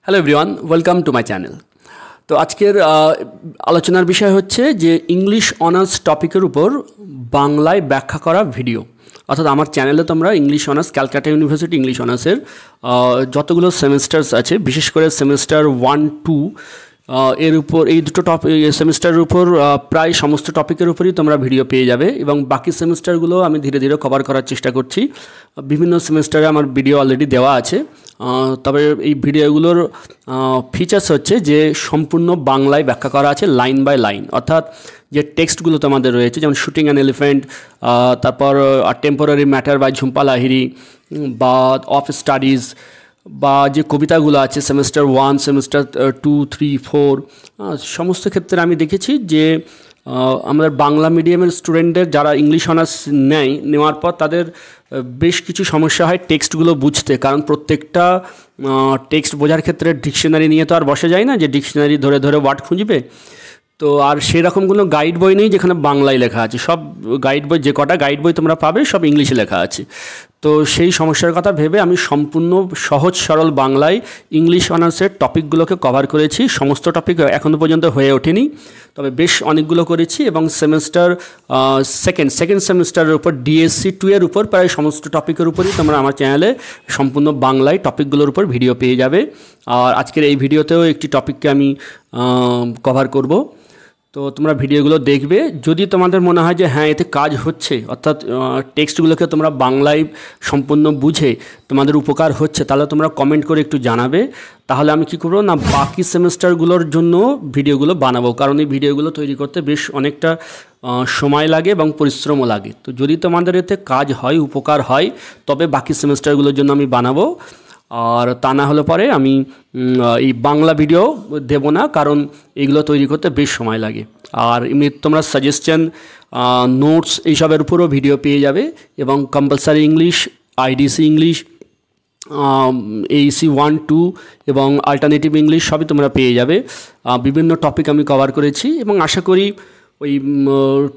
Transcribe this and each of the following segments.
Hello everyone, welcome to my channel. তো আজকের আলোচনার বিষয় হচ্ছে যে ইংলিশ অনার্স টপিকের উপর বাংলায় ব্যাখ্যা করা ভিডিও। অর্থাৎ আমার চ্যানেলে তোমরা English honours, Calcutta university English অনার্সের যতগুলো সেমিস্টার্স আছে, বিশেষ করে সেমিস্টার 1-2 এর উপর, এই দুটো সেমিস্টারের উপর প্রায় সমস্ত টপিকের উপরই তোমরা ভিডিও পেয়ে যাবে, এবং বাকি সেমিস্টারগুলো আমি ধীরে ধীরে কভার করার চেষ্টা করছি। বিভিন্ন সেমিস্টারে আমার ভিডিও অলরেডি দেওয়া আছে, তবে এই ভিডিওগুলোর ফিচার্স হচ্ছে যে সম্পূর্ণ বাংলায় ব্যাখ্যা করা আছে, লাইন বাই লাইন। অর্থাৎ যে টেক্সটগুলো তোমাদের রয়েছে, যেমন শুটিং অ্যান এলিফ্যান্ট, তারপর temporary matter by Jhumpa Lahiri, বা অফ স্টাডিজ, বা যে কবিতাগুলো আছে সেমিস্টার 1, সেমিস্টার 2, 3, 4, সমস্ত ক্ষেত্রে আমি দেখেছি যে আমাদের বাংলা মিডিয়ামের স্টুডেন্টদের যারা ইংলিশ অনার্স নেওয়ার পর তাদের বেশ কিছু সমস্যা হয় টেক্সটগুলো বুঝতে। কারণ প্রত্যেকটা টেক্সট বোঝার ক্ষেত্রে ডিকশনারি নিয়ে তো আর বসা যায় না যে ডিকশনারি ধরে ধরে ওয়ার্ড খুঁজবে। তো আর সেরকম কোনো গাইড বই নেই যেখানে বাংলায় লেখা আছে। সব গাইড বই, যে কটা গাইড বই তোমরা পাবে, সব ইংলিশে লেখা আছে। তো সেই সমস্যার কথা ভেবে আমি সম্পূর্ণ সহজ সরল বাংলায় ইংলিশ অনার্সের টপিকগুলোকে কভার করেছি। সমস্ত টপিক এখনও পর্যন্ত হয়ে ওঠেনি, তবে বেশ অনেকগুলো করেছি। এবং সেমিস্টার সেকেন্ড সেমিস্টারের উপর DSC 2 এর উপর প্রায় সমস্ত টপিকের উপরই তোমরা আমার চ্যানেলে সম্পূর্ণ বাংলায় টপিকগুলোর উপর ভিডিও পেয়ে যাবে। আর আজকের এই ভিডিওতেও একটি টপিককে আমি কভার করব। তো তোমরা ভিডিওগুলো দেখবে। যদি তোমাদের মনে হয় যে হ্যাঁ, এতে কাজ হচ্ছে, অর্থাৎ টেক্সটগুলোকে তোমরা বাংলায় সম্পূর্ণ বুঝে তোমাদের উপকার হচ্ছে, তাহলে তোমরা কমেন্ট করে একটু জানাবে। তাহলে আমি কী করবো না, বাকি সেমিস্টারগুলোর জন্য ভিডিওগুলো বানাবো। কারণ এই ভিডিওগুলো তৈরি করতে বেশ অনেকটা সময় লাগে এবং পরিশ্রমও লাগে। তো যদি তোমাদের এতে কাজ হয়, উপকার হয়, তবে বাকি সেমিস্টারগুলোর জন্য আমি বানাবো। আর তা না হলে পরে আমি এই বাংলা ভিডিও দেব না, কারণ এগুলো তৈরি করতে বেশ সময় লাগে। আর এমনি তোমরা সাজেশন, নোটস, এইসবের উপরও ভিডিও পেয়ে যাবে। এবং compulsory English, IDC English, AEC 1-2 এবং অল্টারনেটিভ ইংলিশ সবই তোমরা পেয়ে যাবে। বিভিন্ন টপিক আমি কভার করেছি, এবং আশা করি ওই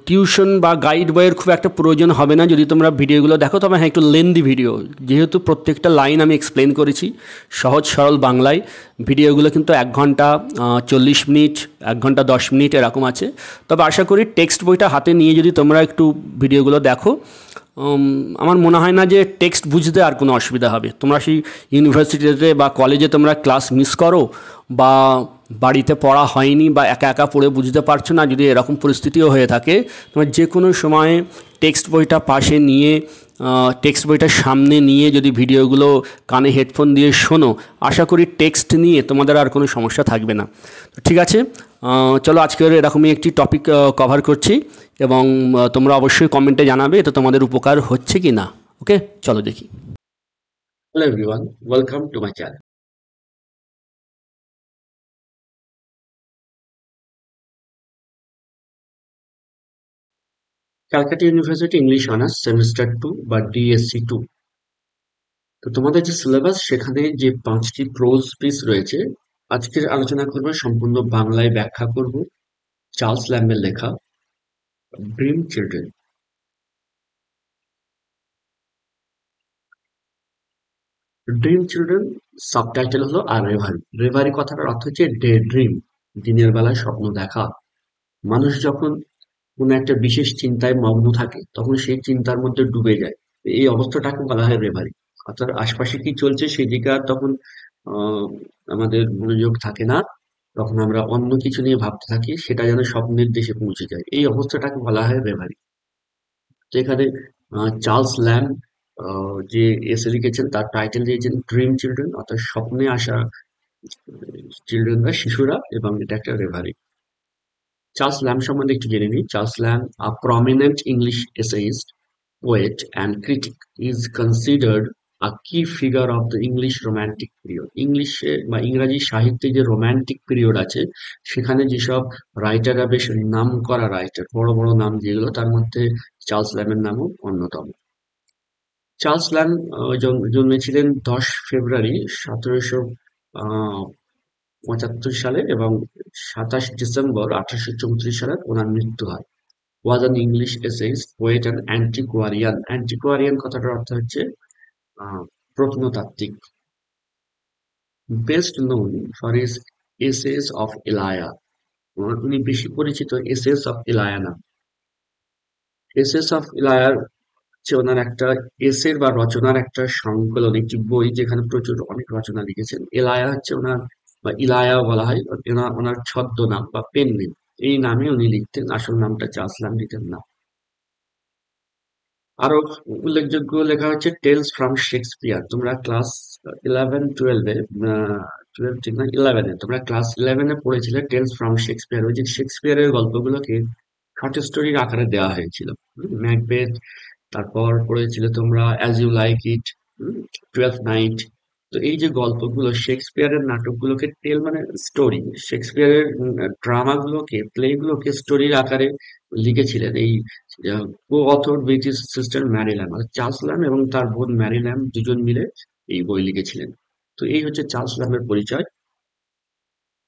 টিউশন বা গাইড বইয়ের খুব একটা প্রয়োজন হবে না যদি তোমরা ভিডিওগুলো দেখো। তবে হ্যাঁ, একটু লেন্দি ভিডিও, যেহেতু প্রত্যেকটা লাইন আমি এক্সপ্লেন করেছি সহজ সরল বাংলায়। ভিডিওগুলো কিন্তু 1 ঘন্টা 40 মিনিট, 1 ঘন্টা 10 মিনিট এরকম আছে। তবে আশা করি টেক্সট বইটা হাতে নিয়ে যদি তোমরা একটু ভিডিওগুলো দেখো, আমার মনে হয় না যে টেক্সট বুঝতে আর কোনো অসুবিধা হবে। তোমরা সেই ইউনিভার্সিটিতে বা কলেজে তোমরা ক্লাস মিস করো, বা বাড়িতে পড়া হয়নি, বা একা একা পড়ে বুঝতে পারছো না, যদি এরকম পরিস্থিতিও হয়ে থাকে, তোমার যে কোনো সময়ে টেক্সট বইটা পাশে নিয়ে, টেক্সট বইটার সামনে নিয়ে যদি ভিডিওগুলো কানে হেডফোন দিয়ে শোনো, আশা করি টেক্সট নিয়ে তোমাদের আর কোনো সমস্যা থাকবে না। তো ঠিক আছে, চলো আজকের এরকমই একটি টপিক কভার করছি, এবং তোমরা অবশ্যই কমেন্টে জানাবে এটা তোমাদের উপকার হচ্ছে কি না। ওকে, চলো দেখি। Hello everyone, welcome to my channel. Calcutta university English honours semester 2 বা DSC 2। তো তোমাদের যে সিলেবাস, সেখানে যে 5টি প্রোজ পিস রয়েছে, আজকের আলোচনা করবো, সম্পূর্ণ বাংলায় ব্যাখ্যা করব চার্লস ল্যাম্বের লেখা dream Children. Dream children subtitle হলো আর রেভারি। রেভারি কথাটার অর্থ হচ্ছে ডে ড্রিম, দিনের বেলায় স্বপ্ন দেখা। মানুষ যখন কোনো একটা বিশেষ চিন্তায় মগ্ন থাকে, তখন সেই চিন্তার মধ্যে ডুবে যায়। এই অবস্থাটাকে বলা হয় রেভারি। অর্থাৎ আশপাশে কি চলছে সেদিকে আর তখন আহ, আমাদের মনোযোগ থাকে না, তখন আমরা অন্য কিছু নিয়ে ভাবতে থাকি, সেটা যেন স্বপ্নের দেশে পৌঁছে যায়। এই অবস্থাটাকে বলা হয় রেভারি। তো এখানে চার্লস ল্যাম্ব যে এসে লিখেছেন, তার টাইটেল দিয়েছেন ড্রিম চিলড্রেন, অর্থাৎ স্বপ্নে আসা চিলড্রেন বা শিশুরা, এবং এটা একটা রেভারি। চার্লস ল্যাম্ব সম্বন্ধে একটু জেনে নিই। Charles lamb, a prominent English essayist, poet and critic, is considered a key figure of the English romantic period. ইংলিশে বা ইংরাজি সাহিত্যে যে রোমান্টিক পিরিয়ড আছে, সেখানে যেসব রাইটাররা বেশ নাম করা রাইটার, বড় বড় নাম যেগুলো, তার মধ্যে চার্লস ল্যাম্বের নামও অন্যতম। চার্লস ল্যাম্ব জন্মেছিলেন 10 ফেব্রুয়ারি 1775 সালে, এবং 27 ডিসেম্বর 1834 সালে ওনার মৃত্যু হয়। Was an English essayist, poet and antiquarian. Antiquarian কথাটার অর্থ হচ্ছে প্রত্নতাত্ত্বিক। best known for his essays of Elia. উনি বেশি পরিচিত এসেস অফ ইলায়া নাম। এসেস অফ ইলায়ার হচ্ছে ওনার একটা এসের বা রচনার একটা সংকলন, একটি বই যেখানে প্রচুর অনেক রচনা লিখেছেন। এলায়া হচ্ছে ওনার, বা ইলায়া বলা হয় ওনার ছদ্মনাম বা পেন নেম। এই নামে উনি লিখতেন, আসল নামটা চার্লস ল্যাম্ব দিতেন না। আরো উল্লেখযোগ্য লেখা হচ্ছে টেলস ফ্রম শেক্সপিয়ার। তোমরা ক্লাস 11-12-এ, টুয়েলভ ঠিক না, 11-এ, তোমরা ক্লাস 11-এ পড়েছিলে টেলস ফ্রম শেক্সপিয়ার। ওই যে শেক্সপিয়ারের গল্পগুলোকে শর্ট স্টোরির আকারে দেওয়া হয়েছিল। ম্যাকবেথ, তারপর পড়েছিলে তোমরা as you like it, twelfth night. তো এই যে গল্পগুলো, শেক্সপিয়ারের নাটকগুলোকে টেল মানে স্টোরি, শেক্সপিয়ারের ড্রামাগুলোকে, প্লেগুলোকে স্টোরির আকারে লিখেছিলেন এই co author British sister Mary Lamb. Charles Lamb এবং তার বোন ম্যারি ল্যাম্ব দুজন মিলে এই বই লিখেছিলেন। তো এই হচ্ছে চার্লস ল্যাম্বের পরিচয়।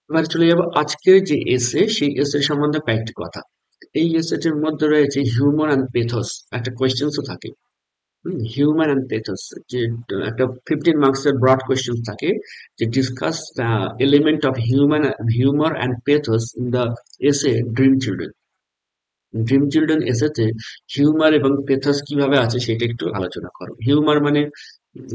এবার চলে যাবো আজকের যে এসে, সেই এসে সম্বন্ধে কয়েকটি কথা। এই এসেটির মধ্যে রয়েছে হিউমার অ্যান্ড পেথস, একটা কোয়েশ্চেন্সও থাকে। হিউমার অ্যান্ড পেথস, যে একটা 15 মার্কসের ব্রড কোয়েশ্চেন থাকে, যে discuss the element of humour and pathos in the essay Dream Children. Dream Children এসেতে হিউমার এবং পেথস কিভাবে আছে সেটা একটু আলোচনা করো। হিউমার মানে,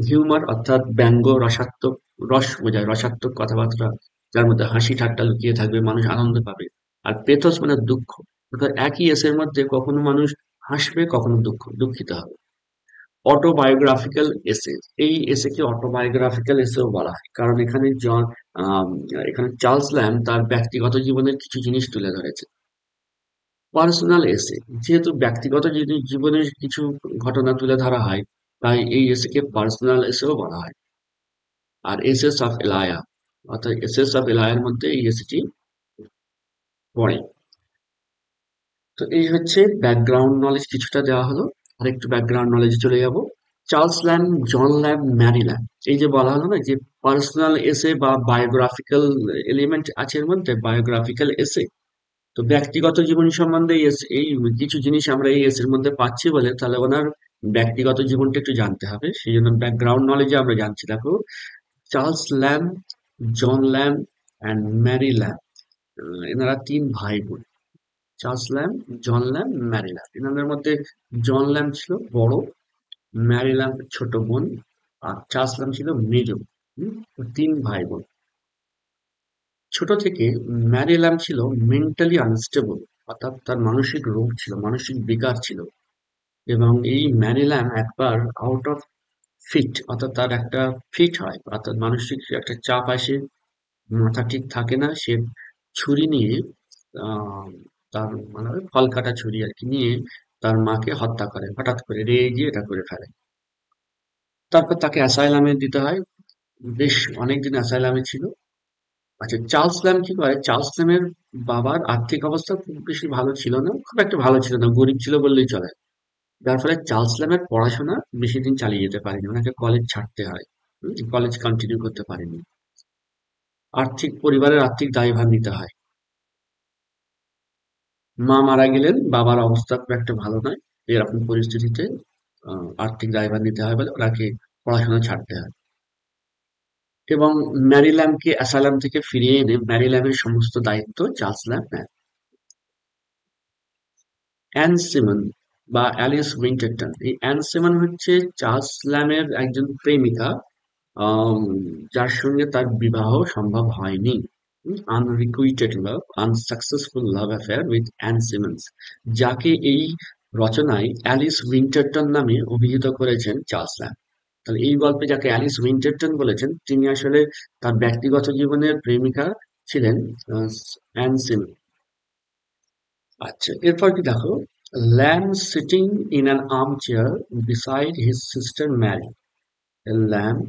হিউমার অর্থাৎ ব্যঙ্গ, রসাত্মক, রস বোঝায়, রসাত্মক কথাবার্তা যার মধ্যে হাসি ঠাট্টা লুকিয়ে থাকবে, মানুষ আনন্দ পাবে। আর পেথস মানে দুঃখ, অর্থাৎ একই এসের মধ্যে কখনো মানুষ হাসবে, কখনো দুঃখিত হবে। অটোবায়োগ্রাফিক্যাল এসে, এই এসেকে অটোবায়োগ্রাফিক্যাল এসেও বলা হয়, কারণ এখানে আম, এখানে চার্লস ল্যাম্ব তার ব্যক্তিগত জীবনের কিছু জিনিস তুলে ধরেছে। পার্সোনাল এসে, যেহেতু ব্যক্তিগত জীবনের কিছু ঘটনা তুলে ধরা হয়, তাই এই এসেকে পার্সোনাল এসেও বলা হয়। আর এসেস অফ এলায়া, অর্থাৎ এসেস অফ এলায়ার মধ্যে এই এসেটি পড়ে। তো এই হচ্ছে ব্যাকগ্রাউন্ড নলেজ, কিছুটা দেওয়া হলো। আর একটু ব্যাকগ্রাউন্ড নলেজে চলে যাব। Charles Lamb, John Lamb, Mary lamb, এই যে বলা হলো না যে পার্সোনাল এসে বা বায়োগ্রাফিক্যাল এলিমেন্ট আছে এর মধ্যে, বায়োগ্রাফিক্যাল এসে। তো ব্যক্তিগত জীবনী সম্বন্ধে এই কিছু জিনিস আমরা এই এসের মধ্যে পাচ্ছি বলে, তাহলে ওনার ব্যক্তিগত জীবনটা একটু জানতে হবে। সেই জন্য ব্যাকগ্রাউন্ড নলেজে আমরা জানছি। দেখো, Charles Lamb, John Lamb and Mary Lamb, এনারা তিন ভাই বোন। Charles Lamb, John Lamb, Mary Lamb. এনাদের মধ্যে জন ল্যাম্ব ছিল বড়, ম্যারি ল্যাম্ব ছোট বোন, আর চার্লস ল্যাম্ব ছিল মেজ। তো তিন ভাই বোন। ছোট থেকে ম্যারি ল্যাম্ব ছিল মেন্টালি আনস্টেবল, অর্থাৎ তার মানসিক রোগ ছিল, মানসিক বিকার ছিল। এবং এই ম্যারি ল্যাম্ব একবার আউট অফ ফিট, অর্থাৎ তার একটা ফিট হয়, অর্থাৎ মানসিক একটা চাপ আসে, মাথা ঠিক থাকে না, সে ছুরি নিয়ে, আহ, তার মানে ফল কাটা ছুরি আর কি নিয়ে তার মাকে হত্যা করে, হঠাৎ করে রেগে গিয়ে এটা করে ফেলে। তারপর তাকে অ্যাসাইলামে দিতে হয়, বেশ অনেকদিন অ্যাসাইলামে ছিল। আচ্ছা, চার্লস ল্যাম্ব কি করে, চার্লস ল্যাম্বের বাবার আর্থিক অবস্থা খুব বেশি ভালো ছিল না, খুব একটা ভালো ছিল না, গরিব ছিল বললেই চলে। যার ফলে চার্লস ল্যাম্বের পড়াশোনা বেশি দিন চালিয়ে যেতে পারেনি, ওনাকে কলেজ ছাড়তে হয়, কলেজ কন্টিনিউ করতে পারেনি। পরিবারের আর্থিক দায়ভার নিতে হয়। মা মারা গেলেন, বাবার অবস্থা খুব একটা ভালো নয়, এরকম পরিস্থিতিতে আর্থিক দায়ভার নিতে হয় বলে ওনাকে পড়াশোনা ছাড়তে হয়। এবং ম্যারি ল্যাম্বকে অ্যাসাইলাম থেকে ফিরিয়ে এনে ম্যারি ল্যাম্বের সমস্ত দায়িত্ব চার্লস ল্যাম্ব নেন। অ্যান সিমন বা অ্যালিস উইন্টারটন, এই অ্যান সিমন হচ্ছে চার্লস ল্যাম্বের একজন প্রেমিকা, আম, যার সঙ্গে তার বিবাহ সম্ভব হয়নি। Unrequited love, unsuccessful love affair with Ann Simmons, যাকে এই রচনায় অ্যালিস উইন্টারটন নামে অভিহিত করেছেন চার্লস ল্যাম্ব। তাহলে এই গল্পে যাকে অ্যালিস উইন্টারটন বলেছেন, তিনি আসলে তার ব্যক্তিগত জীবনের প্রেমিকা ছিলেন অ্যান সিমন। আচ্ছা, এরপর কি দেখো, Lamb sitting in an arm chair beside his sister Mary. Lamb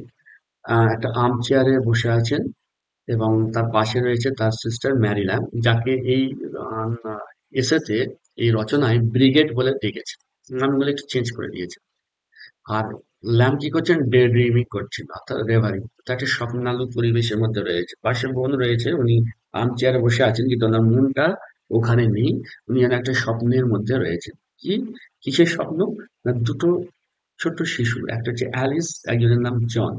একটা আর্ম চেয়ারে বসে আছেন এবং তার পাশে রয়েছে তার সিস্টার ম্যারি ল্যাম্ব, যাকে এই এসেতে, এই রচনায় ব্রিগেড বলে ডেকেছে, নামগুলো একটু চেঞ্জ করে দিয়েছে। আর ল্যাম্ব কি করছেন, ডে ড্রিমিং করছেন, অর্থাৎ রেভারিং, তাকে স্বপ্নালু পরিবেশের মধ্যে রয়েছে। পাশে বোন রয়েছে, উনি আর্ম চেয়ারে বসে আছেন, কিন্তু ওনার মনটা ওখানে নেই, উনি যেন একটা স্বপ্নের মধ্যে রয়েছেন। কি, কিসের স্বপ্ন? না, দুটো ছোট্ট শিশু, একটা হচ্ছে অ্যালিস, একজনের নাম জন।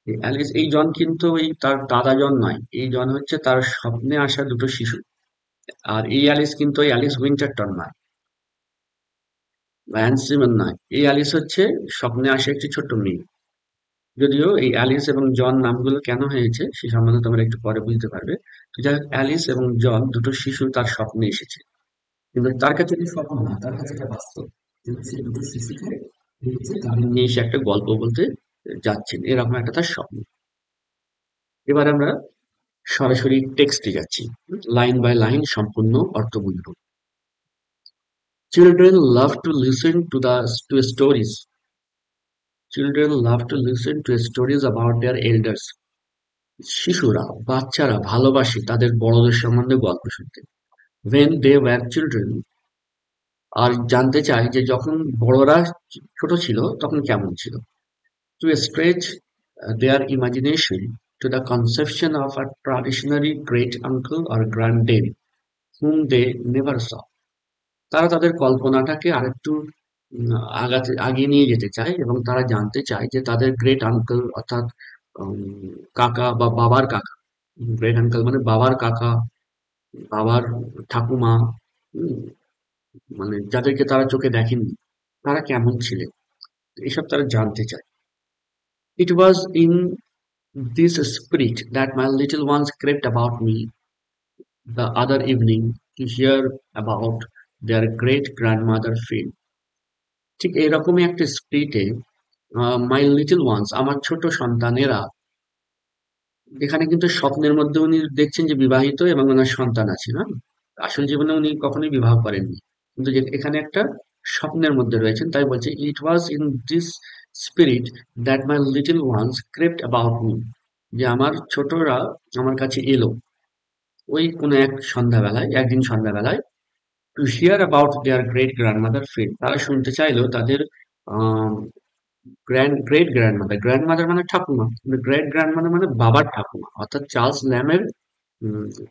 এই অ্যালিস, এই জন কিন্তু ওই তার দাদা জন নয়, এই জন হচ্ছে তার স্বপ্নে আসা দুটো শিশু। আর এই অ্যালিস কিন্তু ওই অ্যালিস উইন্টারটন নয় বা অ্যান সিমন নয়, এই অ্যালিস হচ্ছে স্বপ্নে আসা একটি ছোট্ট মেয়ে। যদিও এই অ্যালিস এবং জন নামগুলো কেন হয়েছে সে সম্বন্ধে তোমরা একটু পরে বুঝতে পারবে। তো যাই হোক, অ্যালিস এবং জন দুটো শিশু তার স্বপ্নে এসেছে, কিন্তু তার কাছে এটা স্বপ্ন না, তার কাছে এটা বাস্তব। কিন্তু সে দুটো শিশুকে দেখছে, তাদের নিয়ে এসে একটা গল্প বলতে যাচ্ছেন, এরকম একটা তার স্বপ্ন। এবার আমরা সরাসরি টেক্সটে যাচ্ছি, লাইন বাই লাইন সম্পূর্ণ অর্থ বুঝব। Children love to listen to stories. Children love to listen to stories about their elders. শিশুরা, বাচ্চারা ভালোবাসে তাদের বড়দের সম্বন্ধে গল্প শুনতে। When they were children, আর জানতে চায় যে যখন বড়রা ছোট ছিল তখন কেমন ছিল। To stretch their imagination to the conception of a traditionary great uncle or granddad whom they never saw. তারা তাদের কল্পনাটাকে আরেকটু আগিয়ে নিয়ে যেতে চায় এবং তারা জানতে চায় যে তাদের গ্রেট আঙ্কেল অর্থাৎ কাকা বা বাবার কাকা, গ্রেট আঙ্কেল মানে বাবার কাকা, বাবার ঠাকুমা, হুম, মানে যাদেরকে তারা চোখে দেখেননি, তারা কেমন ছিলেন, এসব তারা জানতে চায়। It was in this spirit that my little ones crept about me the other evening to hear about their great grandmother Phil. ঠিক এরকমই একটা স্পিরিটে মাই লিটল ওয়ান্স, আমার ছোট সন্তানেরা, এখানে কিন্তু স্বপ্নের মধ্যে উনি দেখছেন যে বিবাহিত এবং ওনার সন্তান আছে না, আসল জীবনে উনি কখনোই বিবাহ করেননি, কিন্তু এখানে একটা স্বপ্নের মধ্যে রয়েছেন, তাই বলছে it was in this spirit that my little ones crept about me, যে আমার ছোটরা আমার কাছে এলো ওই কোনো এক সন্ধ্যাবেলায়, একদিন সন্ধ্যাবেলায়, to hear about their great grandmother Field, তারা শুনতে চাইলো তাদের গ্রেট গ্র্যান্ডমাদার, গ্র্যান্ডমাদার মানে ঠাকুমা, কিন্তু গ্রেট গ্র্যান্ডমাদার মানে বাবার ঠাকুমা, অর্থাৎ চার্লস ল্যামের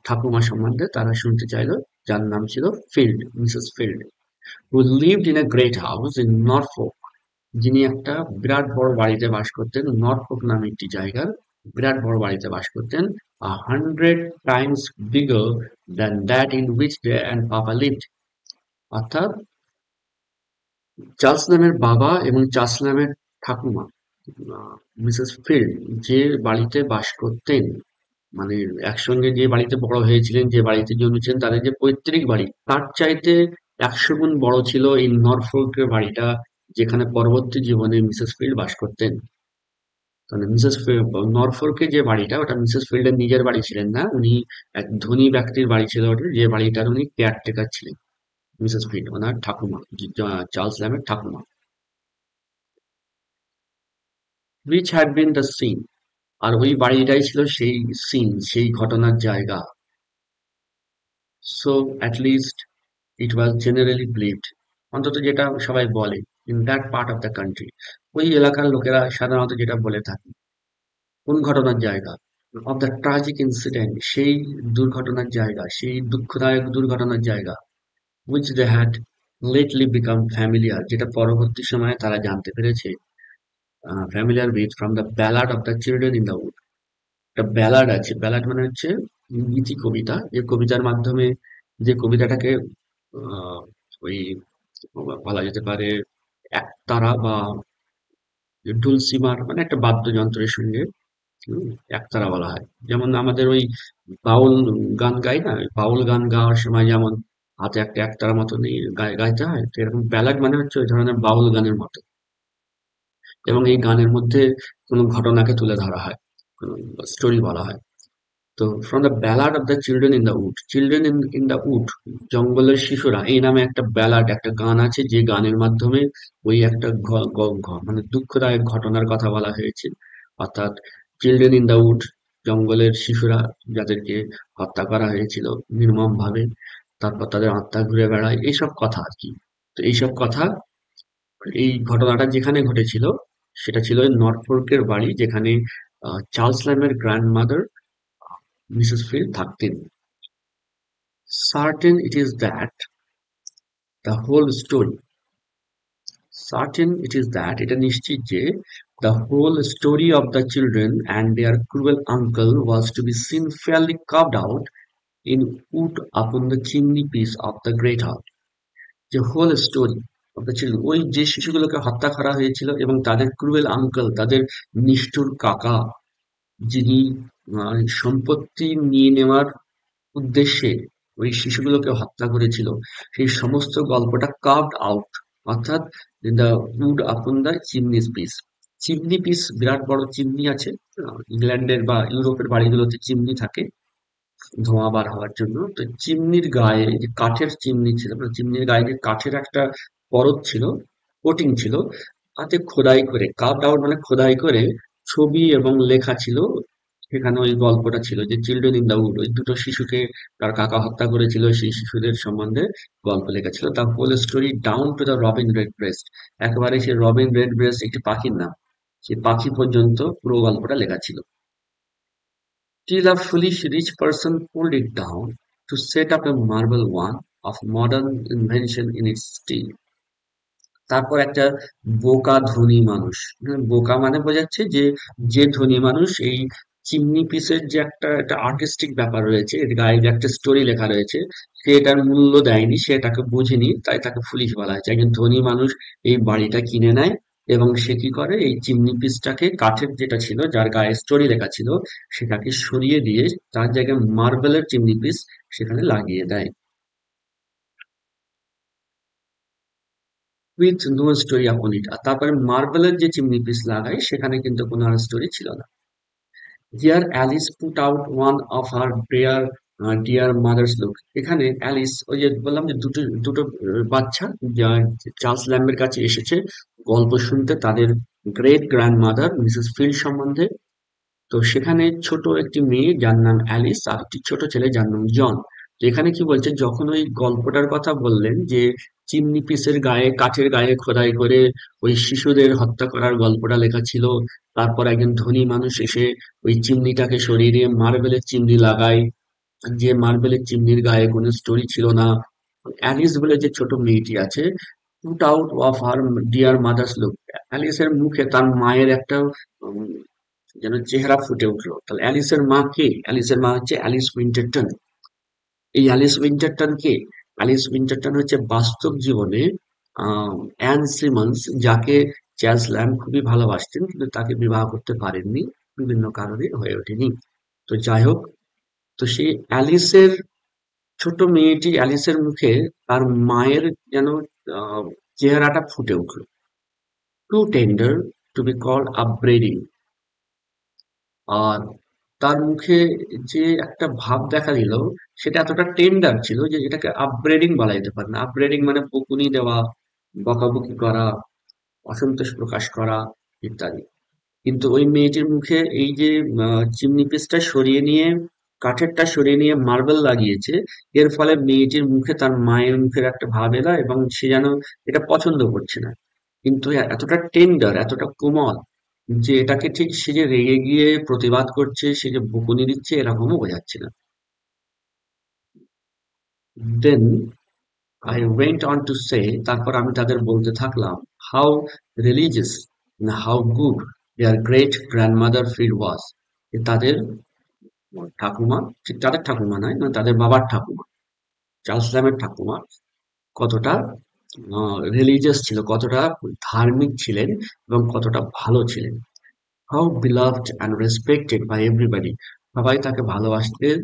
ঠাকুমা সম্বন্ধে তারা শুনতে চাইলো, যার নাম ছিল field, Mrs field, who lived in a great house in Norfolk, যিনি একটা বিরাট বড় বাড়িতে বাস করতেন, নরফোক নামে একটি জায়গার বিরাট বড় বাড়িতে বাস করতেন, 100 times bigger than that in which they and Papa lived, অর্থাৎ চার্লস নামের বাবা এবং চার্লস নামের ঠাকুমা মিসেস ফিল্ড যে বাড়িতে বাস করতেন, মানে একসঙ্গে যে বাড়িতে বড় হয়েছিলেন, যে বাড়িতে জন্মেছিলেন, তাদের যে পৈতৃক বাড়ি তার চাইতে 100 গুণ বড় ছিল এই নরফোকের বাড়িটা, যেখানে পরবর্তী জীবনে মিসেস ফিল্ড বাস করতেন। মানে নরফোর্কে যে বাড়িটা, ওটা মিসেস ফিল্ডের নিজের বাড়ি ছিলেন না, উনি এক ধনী ব্যক্তির বাড়ি ছিল ওটা, যে বাড়িটার উনি কেয়ারটেকার ছিলেন, মিসেস ফিল্ড ওনার ঠাকুমা, চার্লস ল্যামের ঠাকুমা। Which had been the scene, আর ওই বাড়িটাই ছিল সেই সিন, সেই ঘটনার জায়গা। So at least it was generally believed, অন্তত যেটা সবাই বলে, in that part of the country, ওই এলাকার লোকেরা সাধারণত যেটা বলে থাকে। কোন ঘটনার জায়গা? অফ দ্য ট্রাজিক ইনসিডেন্ট, সেই দুর্ঘটনার জায়গা, সেই দুঃখদায়ক দুর্ঘটনার জায়গা, which they had lately become familiar, যেটা পরবর্তী সময়ে তারা জানতে পেরেছে, familiar with from the ballad of the children in the wood. একটা ব্যালাড আছে, ব্যালাড মানে হচ্ছে গীতি কবিতা, যে কবিতার মাধ্যমে, যে কবিতাটাকে আহ, ওই বলা যেতে পারে একতারা বা ডুলসিমার মানে একটা বাদ্যযন্ত্রের সঙ্গে হুম, একতারা বলা হয়। যেমন আমাদের ওই বাউল গান গাই না, ওই বাউল গান গাওয়ার সময় যেমন হাতে একটা একতারা মতো নিয়ে গাইতে হয়, তো এরকম ব্যালাড মানে হচ্ছে ওই ধরনের বাউল গানের মতো, এবং এই গানের মধ্যে কোনো ঘটনাকে তুলে ধরা হয়, কোনো স্টোরি বলা হয়। তো from the ballad of the children in the wood, children in the wood, জঙ্গলের শিশুরা, এই নামে একটা ব্যালাড, একটা গান আছে, যে গানের মাধ্যমে ওই একটা মানে দুঃখদায়ক ঘটনার কথা বলা হয়েছে, অর্থাৎ চিলড্রেন ইন দ্য উড, জঙ্গলের শিশুরা যাদেরকে হত্যা করা হয়েছিল নির্মম ভাবে, তারপর তাদের আত্মা ঘুরে বেড়ায়, এইসব কথা আর কি। তো এইসব কথা, এই ঘটনাটা যেখানে ঘটেছিল সেটা ছিল নর্থফোর্কের বাড়ি, যেখানে চার্লস ল্যামের গ্র্যান্ডমাদার মিসেস ফিল্ড থাকতেন। Certain it is that the whole story, certain it is that, এটা নিশ্চিত যে The whole story of the children and their cruel uncle was to be seen fairly carved out in wood upon the chimney piece of the great hall. The whole story of the children, ওই যে শিশুগুলোকে হত্যা করা হয়েছিল এবং তাদের cruel uncle, তাদের নিষ্ঠুর কাকা, যিনি সম্পত্তি নিয়ে নেওয়ার উদ্দেশ্যে ওই শিশুগুলোকে হত্যা করেছিল, সেই সমস্ত গল্পটা কার্ভড আউট, অর্থাৎ the wood upon the chimney piece. Chimney piece, বিরাট বড় চিমনি আছে, ইংল্যান্ডের বা ইউরোপের বাড়িগুলোতে চিমনি থাকে ধোঁয়া বার হওয়ার জন্য। তো চিমনির গায়ে যে কাঠের চিমনি ছিল, মানে চিমনির গায়ে যে কাঠের একটা পরত ছিল, কোটিং ছিল, তাতে খোদাই করে, কার্ভড আউট মানে খোদাই করে ছবি এবং লেখা ছিল। সেখানে ওই গল্পটা ছিল যে চিলড্রেন ইন দ্য উড, ওই দুটো শিশুকে তার কাকা হত্যা করেছিল, সেই শিশুদের সম্বন্ধে গল্প লেখা ছিল। The whole story down to the robin redbreast, একেবারে সে রবিন রেড ব্রেস্ট একটি পাখির নাম, সেই পাখি পর্যন্ত পুরো গল্পটা লেখা ছিল। Till a foolish rich person pulled it down to set up a marble one of modern invention in its stead. তারপর একটা বোকা ধনী মানুষ, বোকা মানে বোঝাচ্ছে যে যে ধনী মানুষ এই চিমনি পিসের যে একটা আর্টিস্টিক ব্যাপার রয়েছে, এর গায়ে যে একটা স্টোরি লেখা রয়েছে, সে এটার মূল্য দেয়নি, সে এটাকে বুঝেনি, তাই তাকে ফুলিশ বলা হয়েছে। একজন ধনী মানুষ এই বাড়িটা কিনে নেয় এবং সে কি করে, এই চিমনি পিসটাকে, কাঠের যেটা ছিল যার গায়ে স্টোরি লেখা ছিল, সেটাকে সরিয়ে দিয়ে তার জায়গায় মার্বেলের চিমনি পিস সেখানে লাগিয়ে দেয়। উইথ নো স্টোরি আপন ইট, আর তারপরে মার্বেলের যে চিমনি পিস লাগাই সেখানে কিন্তু কোনো আর স্টোরি ছিল না। Here Alice put out one of her dear mother's look. এখানে অ্যালিস, ওই যে বললাম যে দুটো দুটো বাচ্চা চার্লস ল্যাম্বের কাছে এসেছে গল্প শুনতে তাদের great grand mother Mrs field সম্বন্ধে। তো সেখানে ছোট একটি মেয়ে যার নাম অ্যালিস আর একটি ছোট ছেলে যার নাম জন। তো এখানে কি বলছে, যখন ওই গল্পটার কথা বললেন যে চিমনি পিসের গায়ে, কাঠের গায়ে খোদাই করে ওই শিশুদের হত্যা করার গল্পটা লেখা ছিল, তারপর একজন ধনী মানুষ এসে ওই চিমনিটাকে সরিয়ে দিয়ে মার্বেলের চিমনি লাগায়, যে মার্বেলের চিমনির গায়ে কোনো স্টোরি ছিল না। অ্যালিস বলে যে ছোট মেয়েটি আছে, put out of her dear mother's look, অ্যালিসের মুখে তার মায়ের একটা উম, যেন চেহারা ফুটে উঠলো। তাহলে অ্যালিসের মা কে? অ্যালিসের মা হচ্ছে অ্যালিস উইন্টারটন। এই অ্যালিস উইন্টারটন কে? অ্যালিস উইন্টারটন হচ্ছে বাস্তব জীবনে অ্যান সিমন্স, যাকে চার্লস ল্যাম্ব খুবই ভালোবাসতেন, কিন্তু তাকে বিবাহ করতে পারেননি, বিভিন্ন কারণে হয়ে ওঠেনি। তো যাই হোক, তো সেই অ্যালিসের, ছোট মেয়েটি অ্যালিসের মুখে তার মায়ের যেন আহ, চেহারাটা ফুটে উঠলো। Too tender to be called upbraiding, আর তার মুখে যে একটা ভাব দেখা দিল, সেটা এতটা টেন্ডার ছিল যে এটাকে আপব্রেডিং বলা যেতে পারে না। আপব্রেডিং মানে বকুনি দেওয়া, বকাবকি করা, অসন্তোষ প্রকাশ করা ইত্যাদি। কিন্তু ওই মেয়েটির মুখে এই যে চিমনি পিসটা সরিয়ে নিয়ে, কাঠেরটা সরিয়ে নিয়ে মার্বেল লাগিয়েছে, এর ফলে মেয়েটির মুখে তার মায়ের মুখের একটা ভাব এলো এবং সে যেন এটা পছন্দ করছে না। কিন্তু এতটা টেন্ডার, এতটা কোমল যে এটাকে ঠিক সে যে রেগে গিয়ে প্রতিবাদ করছে, সে যে বকুনি দিচ্ছে, এরকমও বোঝাচ্ছে না। Then I went on to say, তারপর আমি তাদের বলতে থাকলাম, how religious how good their great grandmother Field was, তাদের ঠাকুমা, ঠিক তাদের ঠাকুমা নয়, মানে তাদের বাবার ঠাকুমা, চার্লস ল্যাম্বের ঠাকুমা কতটা রিলিজিয়াস ছিল, কতটা ধার্মিক ছিলেন এবং কতটা ভালো ছিলেন। How beloved and respected by everybody, সবাই তাকে ভালোবাসতেন,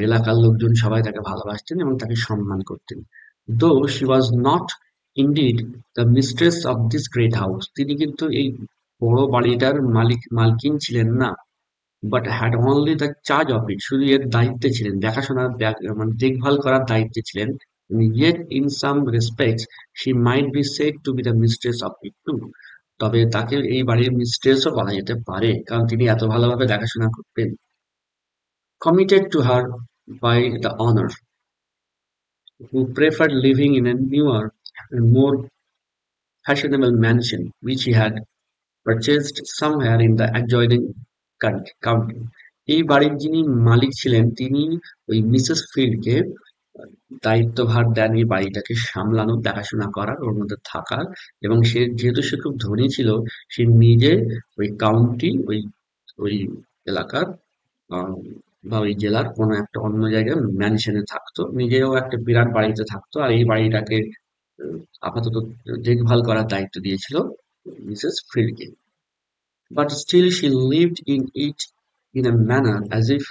এলাকার লোকজন সবাই তাকে ভালোবাসতেন এবং তাকে সম্মান করতেন। Though she was not indeed the mistress of this great house, তিনি কিন্তু এই বড় বাড়িটার মালকিন ছিলেন না, but had only the charge of it, শুধু এর দায়িত্বে ছিলেন, দেখাশোনার মানে দেখভাল করার দায়িত্বে ছিলেন। Yet in some respects she might be said to be the mistress of it too, তবে তাকে এই বাড়ির মিস্ট্রেসও বলা যেতে পারে, কারণ তিনি এত ভালোভাবে দেখাশোনা করতেন। Committed to her by the owner, who preferred living in a newer and more fashionable mansion which he had purchased somewhere in the adjoining county. এই বাড়ির যিনি মালিক ছিলেন তিনি ওই মিসেস ফিল্ডকে দায়িত্বভার দেন এই বাড়িটাকে সামলানোর, দেখাশোনা করার, ওর মধ্যে থাকার। এবং যেহেতু সে খুব ধনী ছিল, সে নিজে ওই কাউন্টি, ওই এলাকার আহ, বা ওই জেলার কোনো একটা অন্য জায়গায় ম্যানশনে থাকতো, নিজেও একটা বিরাট বাড়িতে থাকতো। আর এই বাড়িটাকে আপাতত দেখভাল করার দায়িত্ব দিয়েছিল মিসেস ফিল্ডকে। But still she lived in it in a manner as if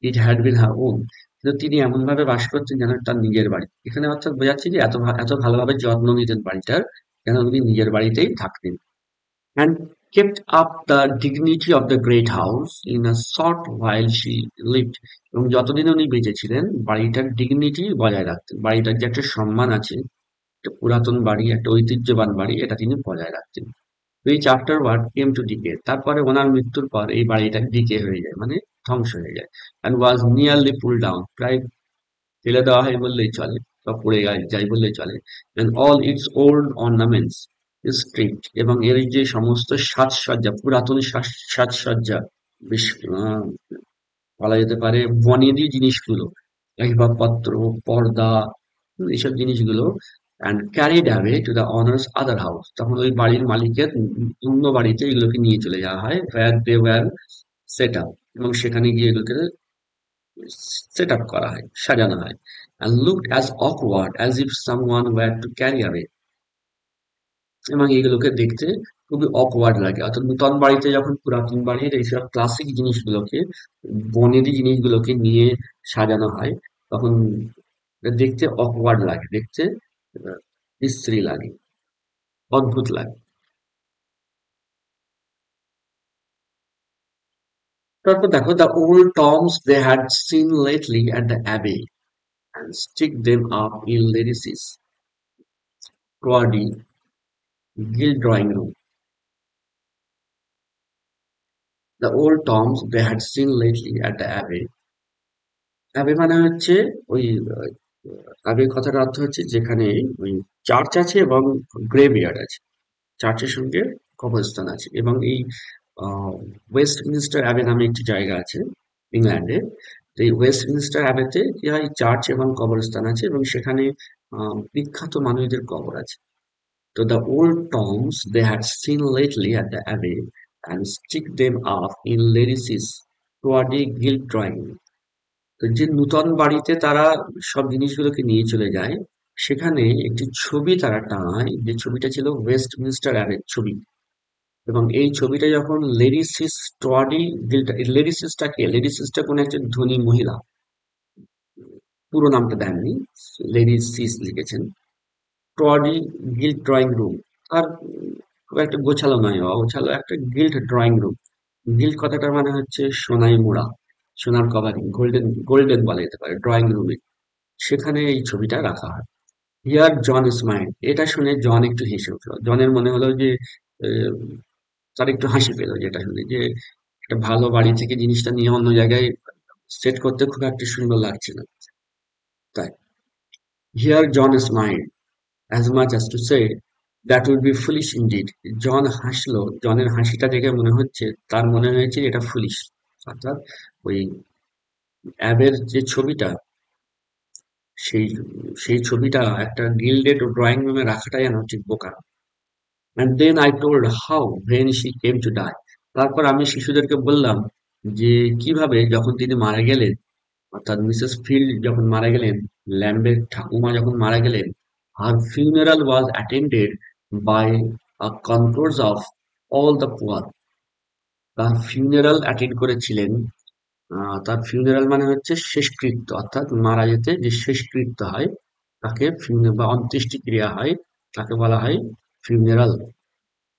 it had been her own. কিন্তু তিনি এমনভাবে বাস করতেন যেন তার নিজের বাড়ি। এখানে অর্থাৎ বোঝাচ্ছে যে এত ভালোভাবে যত্ন নিতেন বাড়িটার, যেন উনি নিজের বাড়িতেই থাকতেন। And kept up the dignity of the great house in a short while she lived. এবং যতদিন উনি বেঁচে ছিলেন বাড়িটার ডিগনিটি বজায় রাখতেন, বাড়িটার যে একটা সম্মান আছে, একটা পুরাতন বাড়ি, একটা ঐতিহ্যবান বাড়ি, এটা তিনি বজায় রাখতেন। Which afterward came to decay, তারপরে ওনার মৃত্যুর পর এই বাড়িটা ডিকে হয়ে যায়, মানে ধ্বংস হয়ে যায়। And was nearly pull down, প্রায় ফেলে দেওয়া হয় বললেই চলে, বা পড়ে যায় বললেই চলে। And all it's old ornaments strict, এবং এর যে সমস্ত সাজসজ্জা, পুরাতন সাজসজ্জা, বেশ আহ, বলা যেতে পারে বনেদি জিনিসগুলো, আসবাবপত্র, পর্দা, এইসব জিনিসগুলো, and carried away to the honours other house, তখন ওই বাড়ির মালিকের অন্য বাড়িতে এগুলোকে নিয়ে চলে যাওয়া হয়, where they were set up, এবং সেখানে গিয়ে এগুলোকে সেট আপ করা হয়, সাজানো হয়। and looked as awkward as if someone were to carry away, এবং এগুলোকে দেখতে খুবই অকওয়ার্ড লাগে। অর্থাৎ নতুন বাড়িতে যখন পুরাতন বাড়ির এইসব ক্লাসিক জিনিসগুলোকে, বনেদি জিনিসগুলোকে নিয়ে সাজানো হয়, তখন এটা দেখতে অকওয়ার্ড লাগে, দেখতে বিশ্রী লাগে, অদ্ভুত লাগে। তারপর দেখো, the old tombs they had seen lately at the abbey and stick them up in Lady's tawdry gilt drawing room. The old toms they had seen lately at the abbey. Abbey মানে হচ্ছে ওই আবে কথাটার অর্থ হচ্ছে যেখানে ওই church আছে এবং গ্রেভইয়ার্ড আছে, চার্চের সঙ্গে কবরস্থান আছে। এবং এই ওয়েস্টমিনস্টার অ্যাবে নামে একটি জায়গা আছে ইংল্যান্ডে। তো এই ওয়েস্টমিনস্টার অ্যাবেতে কি হয়, চার্চ এবং কবরস্থান আছে, এবং সেখানে বিখ্যাত মানুষদের কবর আছে। তো the old tombs they had seen lately at the abbey and stick them up in Lady's tawdry gilt drawing room. তো যে নূতন বাড়িতে তারা সব জিনিসগুলোকে নিয়ে চলে যায়, সেখানে একটি ছবি তারা টাঙায়, যে ছবিটা ছিল ওয়েস্টমিনস্টার অ্যাবের ছবি। এবং এই ছবিটা যখন লেডিসিস টওয়ার্ডি গিল্ড, লেডিসিসটা কে, লেডিসিসটা কোন একটা ধনী মহিলা, পুরো নামটা দেননি, লেডিসিস লিখেছেন। ট্রডি গিল্ড ড্রয়িং রুম, আর খুব একটা গোছালো নয়, অগোছালো একটা গিল্ড ড্রয়িং রুম। গিল্ড কথাটার মানে হচ্ছে সোনায় মোড়া, সোনার কভারিং, গোল্ডেন, গোল্ডেন বলা যেতে পারে ড্রয়িং রুমে। সেখানে এই ছবিটা রাখা হয়। হিয়ার জন স্মাইল, এটা শুনে জন একটু হেসে উঠলো। জনের মনে হলো যে আহ, তার একটু হাসি পেলো যেটা শুনে, যে একটা ভালো বাড়ি থেকে জিনিসটা নিয়ে অন্য জায়গায় সেট করতে খুব একটা সুন্দর লাগছে না, তাই। Here John smile as much as to say that would be foolish indeed. জন হাসলো, জনের হাসিটা দেখে মনে হচ্ছে, তার মনে হয়েছে এটা ফুলিশ, অর্থাৎ ওই অ্যাবের যে ছবিটা, সেই সেই ছবিটা একটা গিল্ডেড ড্রয়িং রুমে রাখাটা যেন ঠিক বোকা। and then I told how when she came to die. তারপর আমি শিশুদেরকে বললাম যে কিভাবে যখন তিনি মারা গেলেন, অর্থাৎ মিসেস ফিল্ড যখন মারা গেলেন, ল্যাম্বের ঠাকুমা যখন মারা গেলেন, her funeral was attended by a concourse of all the poor. তার ফিউনারাল অ্যাটেন্ড করেছিলেন, তার ফিউনারাল মানে হচ্ছে শেষকৃত্য, অর্থাৎ মারা যেতে যে শেষকৃত্য হয়, তাকে বা অন্ত্যেষ্টিক্রিয়া হয়, তাকে বলা হয় ফিউনারাল।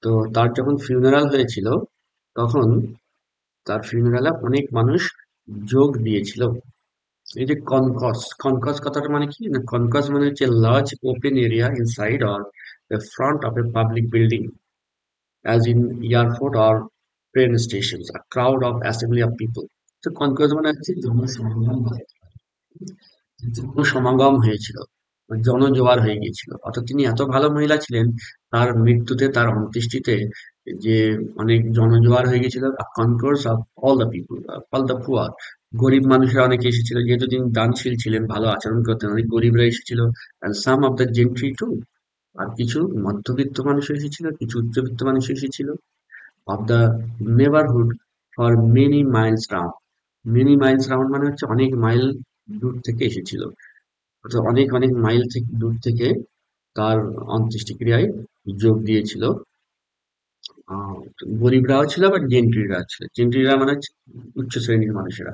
তো তার যখন ফিউনারাল হয়েছিল, তখন তার ফিউনারালে অনেক মানুষ যোগ দিয়েছিল। এই যে কনকস, কনকস কথাটা মানে কি না, কনকস মানে হচ্ছে large open area inside or the front of a public building, as in airport or train station, a crowd of assembly of people. তো কনকস মানে হচ্ছে জনসমাগম, জনসমাগম হয়েছিল, জনজোয়ার হয়ে গিয়েছিল। অর্থাৎ তিনি এত ভালো মহিলা ছিলেন, তার মৃত্যুতে, তার অন্ত্যেষ্টিতে যে অনেক জনজোয়ার হয়ে গেছিল, concourse of all the people, all the poor, গরিব মানুষরা অনেকে এসেছিল, যেহেতু তিনি দানশীল ছিলেন, ভালো আচরণ করতেন, অনেক গরিবরা এসেছিল, and some of the gentry too, আর কিছু মধ্যবিত্ত মানুষ এসেছিল, কিছু উচ্চবিত্ত মানুষ এসেছিল, of the neighborhood for many miles round. many miles round মানে হচ্ছে অনেক মাইল দূর থেকে এসেছিল, অর্থাৎ অনেক অনেক মাইল থেকে দূর থেকে তার অন্ত্যেষ্টিক্রিয়ায় যোগ দিয়েছিল। আহ, গরিবরাও ছিল, আবার জেন্ট্রিরা ছিল। জেন্ট্রিরা মানে হচ্ছে উচ্চ শ্রেণীর মানুষেরা।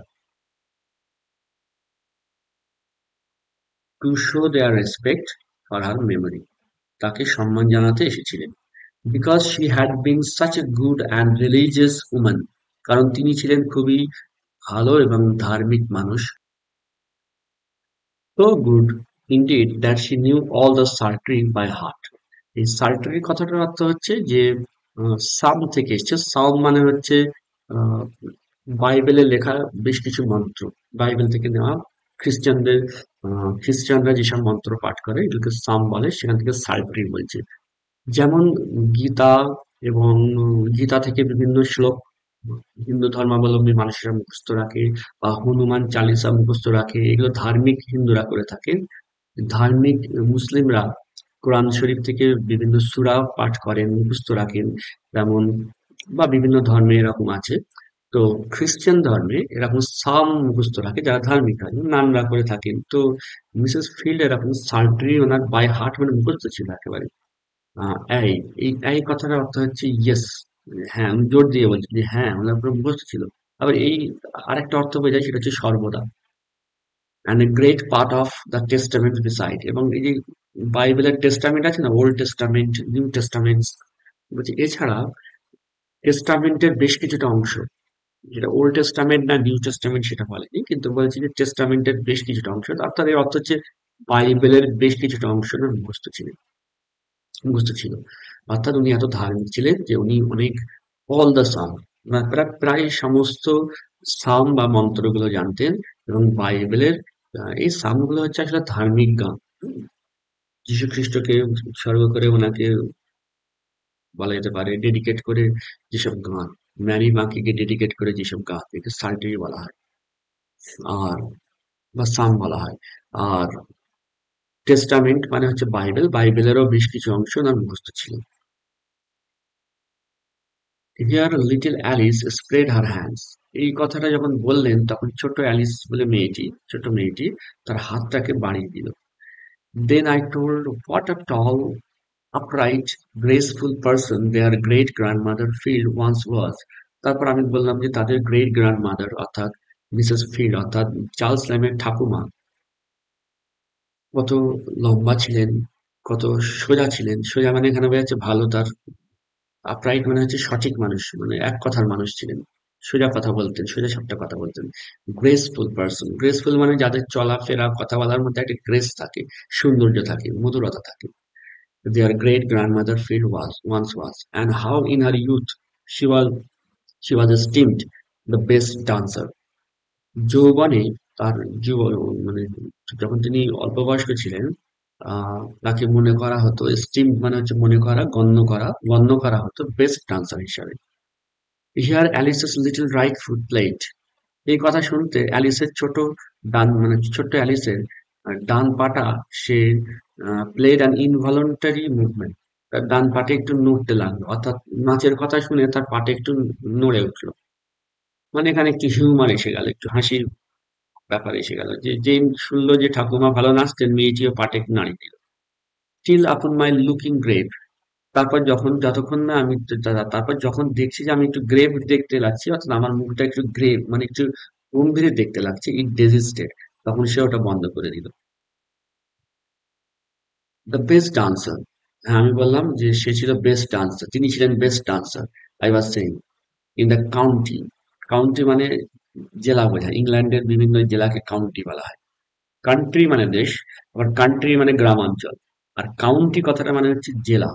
To show there respect for her memory, তাকে সম্মান জানাতে এসেছিলেন। Because she had been such a good and religious woman, কারণ তিনি ছিলেন খুবই ভালো এবং ধার্মিক মানুষ। So good indeed that she knew all the psaltery by heart. এই psaltery কথাটার অর্থ হচ্ছে যে সাম থেকে এসছে। সাম মানে হচ্ছে আহ, বাইবেলে লেখা বেশ কিছু মন্ত্র, বাইবেল থেকে নেওয়া। খ্রিস্টানদের খ্রিস্টানরা যেসব মন্ত্র পাঠ করে এগুলোকে সাম বলে, সেখান থেকে সালট্রি বলছে। যেমন গীতা, এবং গীতা থেকে বিভিন্ন শ্লোক হিন্দু ধর্মাবলম্বী মানুষেরা মুখস্থ রাখে, বা হনুমান চালিসা মুখস্থ রাখে, এগুলো ধার্মিক হিন্দুরা করে থাকেন। ধার্মিক মুসলিমরা কোরআন শরীফ থেকে বিভিন্ন সূরা পাঠ করেন, মুখস্থ রাখেন, যেমন, বা বিভিন্ন ধর্মে এরকম আছে। তো খ্রিস্টান ধর্মে এরকম সাম মুখস্থ রাখে যারা ধার্মিক হয়, নানরা করে থাকেন। তো মিসেস ফিল্ড এরকম সার্টারি ওনার বাই হার্ট মানে মুখস্থ ছিল একেবারে। এই এই কথাটার অর্থ হচ্ছে ইয়েস, হ্যাঁ, আমি জোর দিয়ে বলছি যে হ্যাঁ, ওনার পুরো মুখস্থ ছিল। আবার এই আরেকটা অর্থ বোঝায়, সেটা হচ্ছে সর্বদা, and a great part of the testament beside, এবং এই যে বাইবেলের টেস্টামেন্ট আছে না, ওল্ড টেস্টামেন্ট, নিউ টেস্টামেন্ট, বলছে এছাড়া টেস্টামেন্টের বেশ কিছুটা অংশ, যেটা ওল্ড টেস্টামেন্ট না নিউ টেস্টামেন্ট সেটা বলেনি, কিন্তু বলেছে যে টেস্টামেন্টের বেশ কিছুটা অংশ, অর্থাৎ এর অর্থ হচ্ছে বাইবেলের বেশ কিছুটা অংশ না মুখস্থ ছিল। অর্থাৎ উনি এত ধার্মিক ছিলেন যে উনি অনেক, অল দ্য সাম, প্রায় প্রায় সমস্ত সাম বা মন্ত্রগুলো জানতেন। এবং বাইবেলের এই সামগুলো হচ্ছে আসলে ধার্মিক গান। যীশু খ্রিস্টকে উৎসর্গ করে, ওনাকে বলা যেতে পারে ডেডিকেট করে যেসব গান, ম্যারি মাকিকে ডেডিকেট করে যেসব গান, একে সাল্টারি বলা হয়, আর বা সাম বলা হয়। আর টেস্টামেন্ট মানে হচ্ছে বাইবেল, বাইবেলেরও বেশ কিছু অংশ ওনার মুখস্থ ছিল। Here little Alice spread her hands, এই কথাটা যখন বললেন তখন ছোট অ্যালিস বলে মেয়েটি, ছোট মেয়েটি তার হাতটাকে বাড়িয়ে দিল। Then I told what a tall upright graceful person their great grandmother Field once was. তারপর আমি বললাম যে তাদের গ্রেট গ্র্যান্ডমাদার অর্থাৎ মিসেস ফিল্ড, অর্থাৎ চার্লস ল্যামের ঠাকুমা কত লম্বা ছিলেন, কত সোজা ছিলেন। সোজা মানে এখানে বোঝা যাচ্ছে ভালো, তার আপরাইট মানে হচ্ছে সঠিক মানুষ, মানে এক কথার মানুষ ছিলেন, সোজা কথা বলতেন, সোজা সাপটা কথা বলতেন। গ্রেসফুল পার্সন, গ্রেসফুল মানে যাদের চলাফেরা কথা বলার মধ্যে একটা গ্রেস থাকে, সৌন্দর্য থাকে, মধুরতা থাকে। Their great grandmother Field once was, and how in her youth she was she was esteemed the best dancer. যৌবনে তার যুব মানে যখন তিনি অল্প বয়স্ক ছিলেন, তাকে মনে করা হতো, esteemed মানে হচ্ছে মনে করা, গণ্য করা হতো বেস্ট ডান্সার হিসাবে। Here Alice's little right foot played. এই কথা শুনতে অ্যালিসের ছোট ডান মানে ছোট্ট অ্যালিসের ডান পাটা সে প্লেড অ্যান ইনভলন্টারি মুভমেন্ট, তার ডান পাটে একটু নড়তে লাগলো, অর্থাৎ নাচের কথা শুনে তার পাটে একটু নড়ে উঠলো। মানে এখানে একটু হিউমার এসে গেল, একটু হাসির ব্যাপার এসে গেল, যে যে শুনলো যে ঠাকুমা ভালো নাচতেন, মেয়েটিও পাটে একটু নাড়িয়ে দিল। স্টিল আপন মাই লুকিং গ্রেভ, তারপর যখন যতক্ষণ না আমি তারপর যখন দেখছি যে আমি একটু গ্রেভ দেখতে লাগছি, অর্থাৎ আমার মুখটা একটু গ্রেভ মানে একটু গম্ভীর দেখতে লাগছে, ইট ডেজিস্টেড, তখন সে ওটা বন্ধ করে দিল। দ্য বেস্ট ডান্সার, হ্যাঁ আমি বললাম যে সে ছিল বেস্ট ডান্সার, তিনি ছিলেন best dancer. I was saying in the county, county মানে জেলা বোঝায়, ইংল্যান্ডের বিভিন্ন জেলাকে কাউন্টি বলা হয়। কান্ট্রি মানে দেশ, আবার কান্ট্রি মানে গ্রামাঞ্চল, আর কাউন্টি কথাটা মানে হচ্ছে জেলা,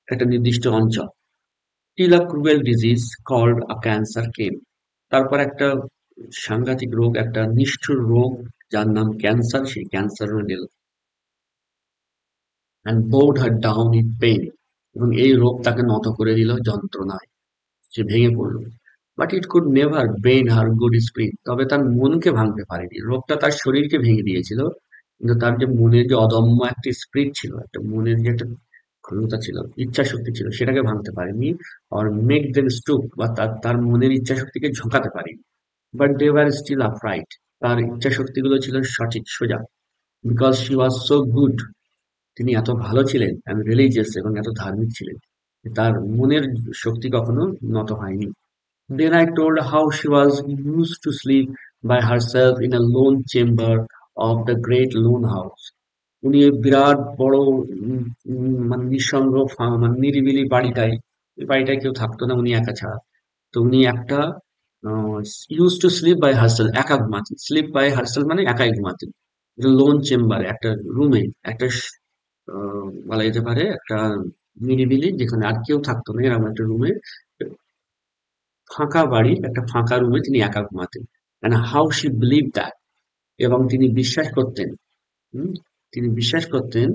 একটা নির্দিষ্ট অঞ্চল। Till a cruel disease called a cancer came, তারপর একটা সাংঘাতিক রোগ, একটা নিষ্ঠুর রোগ যার নাম ক্যান্সার, সেই ক্যান্সার এলো। And board her down in pain, এবং এই রোগ তাকে নত করে দিল যন্ত্রণায়, সে ভেঙে পড়ল। But it could never brain her good spirit, তবে তার মনকে ভাঙতে পারেনি। রোগটা তার শরীরকে ভেঙে দিয়েছিল, কিন্তু তার যে মনের যে অদম্য একটা স্পিরিট ছিল, একটা মনের যে একটা ক্ষমতা ছিল, ইচ্ছা শক্তি ছিল, সেটাকে ভাঙতে পারেনি। আর মেক দেম স্টুপ, বা তার তার মনের ইচ্ছা শক্তিকে ঝোঁকাতে পারেনি। But they were still upright, তার ইচ্ছা শক্তিগুলো ছিল সঠিক সোজা। Because she was so good, তিনি এত ভালো ছিলেন and রিলিজিয়াস এবং এত ধার্মিক ছিলেন, তার মনের শক্তি কখনো নত হয়নি। Then I told how she was used to sleep by herself in a lone chamber of the great lone house. উনি এই বিরাট বড় মানে নিঃসঙ্গ মানে নিরিবিলি বাড়িটায়, ওই বাড়িটায় কেউ থাকতো না, উনি একা ছাড়া। তো উনি একটা use to sleep by herself, একা ঘুমাতেন। স্লিপ বাই হারসেলফ মানে একাই ঘুমাতেন। লোন চেম্বারে, একটা রুমে, একটা বলা যেতে পারে একটা নিরিবিলি, যেখানে আর কেউ থাকতো না, এরকম একটা রুমে, ফাঁকা বাড়ি, একটা ফাঁকা রুমে তিনি একা ঘুমাতেন। and how she believed that, এবং তিনি বিশ্বাস করতেন, হুম, তিনি বিশ্বাস করতেন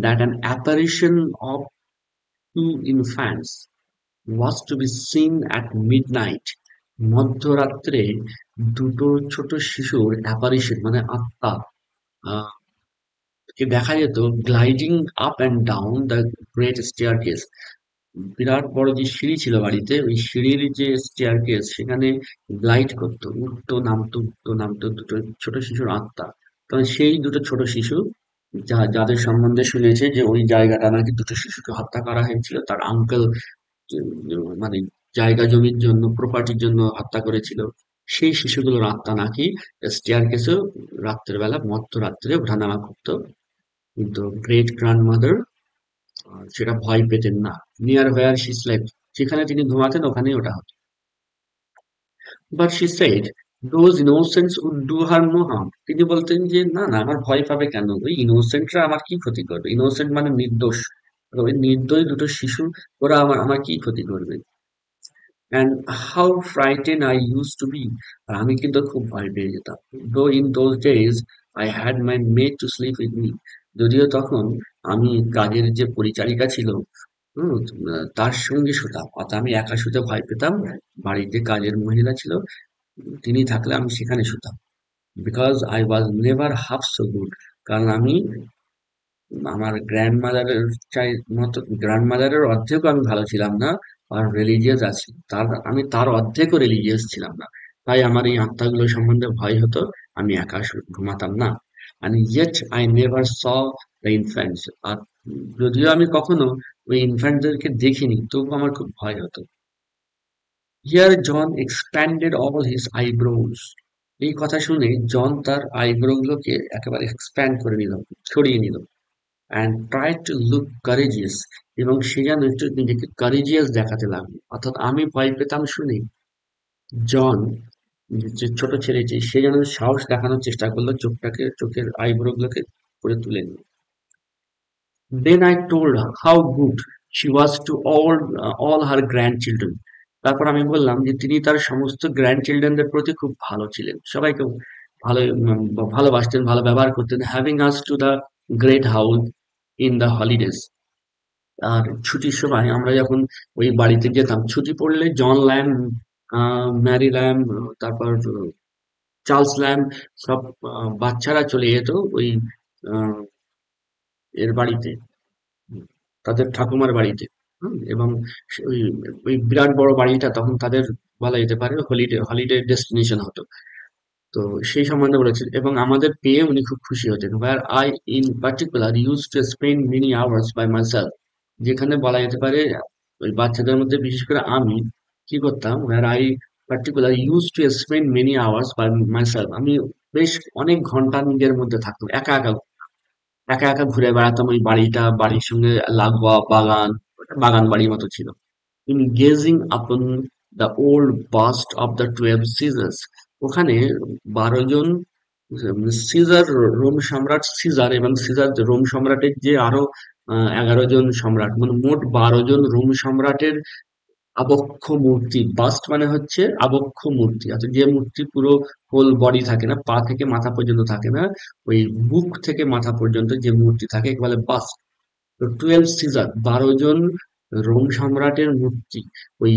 that an apparition of two infants was to be seen at midnight, মধ্যরাত্রে দুটো ছোট শিশুর অ্যাপারিশন মানে আত্মা আহ, কে দেখা যেত gliding up and down the great staircase. বিরাট বড় যে সিঁড়ি ছিল বাড়িতে, ওই সিঁড়ির যে স্টেয়ারকেস, সেখানে গ্লাইড করতো, উঠতো নামতো, উঠতো নামতো দুটো ছোট শিশুর আত্মা। তবে সেই দুটো ছোট শিশু, যাদের সম্বন্ধে শুনেছে যে ওই জায়গাটা নাকি দুটো শিশুকে হত্যা করা হয়েছিল, তার আঙ্কেল মানে জায়গা জমির জন্য, প্রপার্টির জন্য হত্যা করেছিল, সেই শিশুগুলোর আত্মা নাকি স্টেয়ারকেসে রাত্রের বেলা মধ্যরাত্রে ওঠানামা করতো। কিন্তু গ্রেট গ্র্যান্ডমাদার সেটা ভয় পেতেন না। নিয়ার হোয়ার শি স্লেপ্ট, যেখানে তিনি ঘুমাতেন ওখানেই ওটা হতো। But she said those innocents would do her no harm, তিনি বলতেন যে না না, আমার ভয় পাবে কেন, ওই ইনোসেন্টরা আমার কি ক্ষতি করবে। ইনোসেন্ট মানে নির্দোষ, ওই নির্দোষ দুটো শিশু, ওরা আমার আমার কি ক্ষতি করবে। And how frightened I used to be, আর আমি কিন্তু খুব ভয় পেয়ে যেতাম। Though in those days I had my maid to sleep with me, যদিও তখন আমি কাজের যে পরিচারিকা ছিল, হুম, তার সঙ্গে শুতাম, অর্থাৎ আমি একা শুতে ভয় পেতাম। বাড়িতে কাজের মহিলা ছিল, তিনি থাকলে আমি সেখানে শুতাম। Because I was never half so good, কারণ আমি আমার গ্র্যান্ড মাদারের চাই মতো, গ্র্যান্ড মাদারের অর্ধেকও আমি ভালো ছিলাম না। আর রিলিজিয়াস আছি, তার আমি তার অর্ধেকও রিলিজিয়াস ছিলাম না। তাই আমার এই আত্মাগুলো সম্বন্ধে ভয় হতো, আমি একা ঘুমাতাম না। and yet I never saw the infants, আর যদিও আমি কখনো ওই ইনফ্যান্টদেরকে দেখিনি, তবু আমার খুব ভয় হতো। Here John expanded all his eyebrows, এই কথা শুনে জন তার আইব্রো গুলোকে একেবারে এক্সপ্যান্ড করে নিল, ছড়িয়ে নিল। And try to look courageous, এবং সে যেন একটু নিজেকে কারেজিয়াস দেখাতে লাগলো। অর্থাৎ আমি ভয় পেতাম শুনে জন, যে ছোট ছেলেটি, সে যেন সাহস দেখানোর চেষ্টা করলো, চোখের আইব্রো গুলোকে করে তুলে নিল। Then I told how good she was to all her grandchildren, তারপর আমি বললাম যে তিনি তার সমস্ত গ্র্যান্ড চিলড্রেনদের প্রতি খুব ভালো ছিলেন, সবাইকে ভালো ভালোবাসতেন, ভালো ব্যবহার করতেন। Having us to the great house in the holidays, আর ছুটির সময় আমরা যখন ওই বাড়িতে যেতাম, ছুটি পড়লে জন ল্যাম, ম্যারি ল্যাম, তারপর চার্লস ল্যাম, সব বাচ্চারা চলে যেত ওই আহ, এর বাড়িতে, তাদের ঠাকুমার বাড়িতে। এবং ওই ওই বিরাট বড় বাড়িটা তখন তাদের বলা যেতে পারে হলিডে হলিডে ডেস্টিনেশন হতো। তো সেই সম্বন্ধে বলেছেন, এবং আমাদের পেয়ে উনি খুব খুশি হতেন। Where I in particular use to spend many hours by myself, যেখানে বলা যেতে পারে ওই বাচ্চাদের মধ্যে বিশেষ করে আমি কি করতাম, where I particular use to spend many hours by myself, আমি বেশ অনেক ঘন্টা নিজের মধ্যে থাকতাম, একা একা একা একা ঘুরে বেড়াতাম ওই বাড়িটা, বাড়ির সঙ্গে লাগোয়া বাগান, ওটা বাগান বাড়ির মতো ছিল। In gazing upon the old bust of the 12 Caesars, ওখানে 12 জন সিজার, রোম সম্রাট সিজার, এবং সিজার রোম সম্রাটের যে আরো 11 জন সম্রাট, মানে মোট 12 জন রোম সম্রাটের আবক্ষ মূর্তি। বাস্ট মানে হচ্ছে আবক্ষ মূর্তি, অর্থাৎ যে মূর্তি পুরো হোল বডি থাকে না, পা থেকে মাথা পর্যন্ত থাকে না, ওই বুক থেকে মাথা পর্যন্ত যে মূর্তি থাকে একে বলে বাস্ট। তো 12 সিজার, 12 জন রোম সম্রাটের মূর্তি। ওই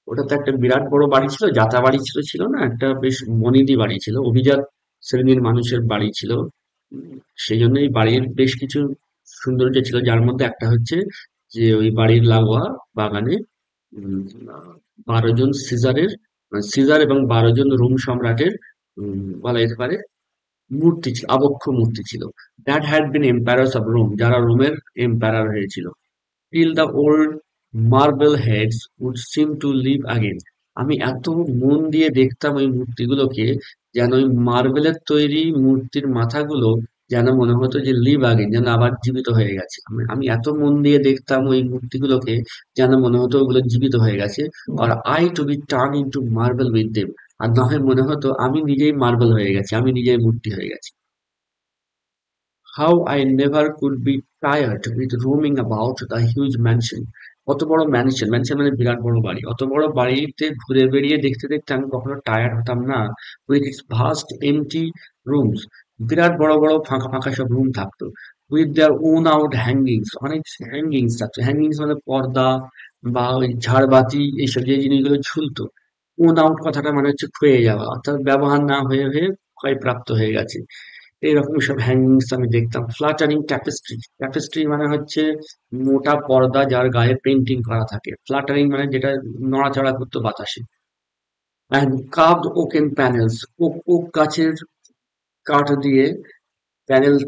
ওটা তো একটা বিরাট বড় বাড়ি ছিল, যাতা বাড়ি ছিল না, একটা বেশ বনেদি বাড়ি ছিল, অভিজাত শ্রেণীর মানুষের বাড়ি ছিল। সেই জন্যই বাড়ির বেশ কিছু সৌন্দর্য ছিল, যার মধ্যে একটা হচ্ছে যে ওই বাড়ির লাগোয়া বাগানে উম, 12 জন সিজার এবং 12 জন রোম সম্রাটের বলা যেতে পারে মূর্তি ছিল, আবক্ষ মূর্তি ছিল। That had been emperors of Rome, যারা রোমের এম্পায়ার হয়েছিল। Till the old marble heads would seem to live again. আমি এত মন দিয়ে দেখতাম ওই মূর্তিগুলোকে, যেন ওই মার্বেলের তৈরি মূর্তির মাথাগুলো যেন মনে হতো যে লিভ আগেন, যেন আবার জীবিত হয়ে গেছে। আমি এত মন দিয়ে দেখতাম ওই মূর্তিগুলোকে, যেন মনে হতো ওগুলো জীবিত হয়ে গেছে। আর I to be turn into marble with them, আর না হয় মনে হতো আমি নিজেই মার্বেল হয়ে গেছি, আমি নিজেই মূর্তি হয়ে গেছি। How I never could be tired with roaming about the huge mansion. অত বড় ম্যানশন, ম্যানশন মানে বিরাট বড় বাড়ি, অত বড় বাড়িতে ঘুরে বেড়িয়ে দেখতে দেখতে আমি কখনো টায়ার্ড হতাম না। With its vast empty rooms, বিরাট বড় বড় ফাঁকা ফাঁকা সব রুম থাকতো। With their worn out hangings, অনেক হ্যাঙ্গিংস থাকতো। হ্যাঙ্গিংস মানে পর্দা বা ওই ঝাড়বাতি, এইসব যে জিনিসগুলো ঝুলতো। ওন আউট কথাটা মানে হচ্ছে ক্ষয়ে যাওয়া, অর্থাৎ ব্যবহার না হয়ে হয়ে ক্ষয়প্রাপ্ত হয়ে গেছে। এইরকম সব হ্যাঙ্গিংস আমি দেখতাম। ফ্লাটারিং ট্যাপেস্ট্রি, ট্যাপেস্ট্রি মানে হচ্ছে মোটা পর্দা যার গায়ে পেন্টিং করা থাকে। ফ্লাটারিং মানে যেটা নড়াচড়া করতো বাতাসে। And carved oaken panels, oak গাছের কাঠ দিয়ে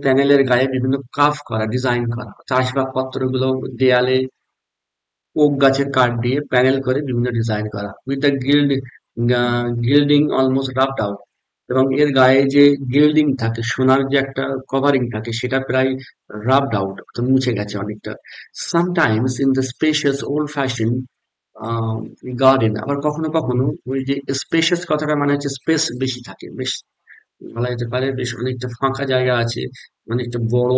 প্যানেলের গায়ে বিভিন্ন কার্ভ করা, ডিজাইন করা। আসবাবপত্রগুলো দেয়ালে ওক গাছের কাঠ দিয়ে প্যানেল করে বিভিন্ন ডিজাইন করা। With the gilding almost rubbed out, এবং এর গায়ে যে গিল্ডিং থাকে, সোনার যে একটা কভারিং থাকে, সেটা প্রায় রাফড আউট, মুছে গেছে অনেকটা। Sometimes in the spacious old fashion garden, আবার কখনো কখনো ওই যে স্পেশিয়াস কথাটা মানে হচ্ছে স্পেস বেশি থাকে, বেশ বলা যেতে পারে বেশ অনেকটা ফাঁকা জায়গা আছে, অনেকটা বড়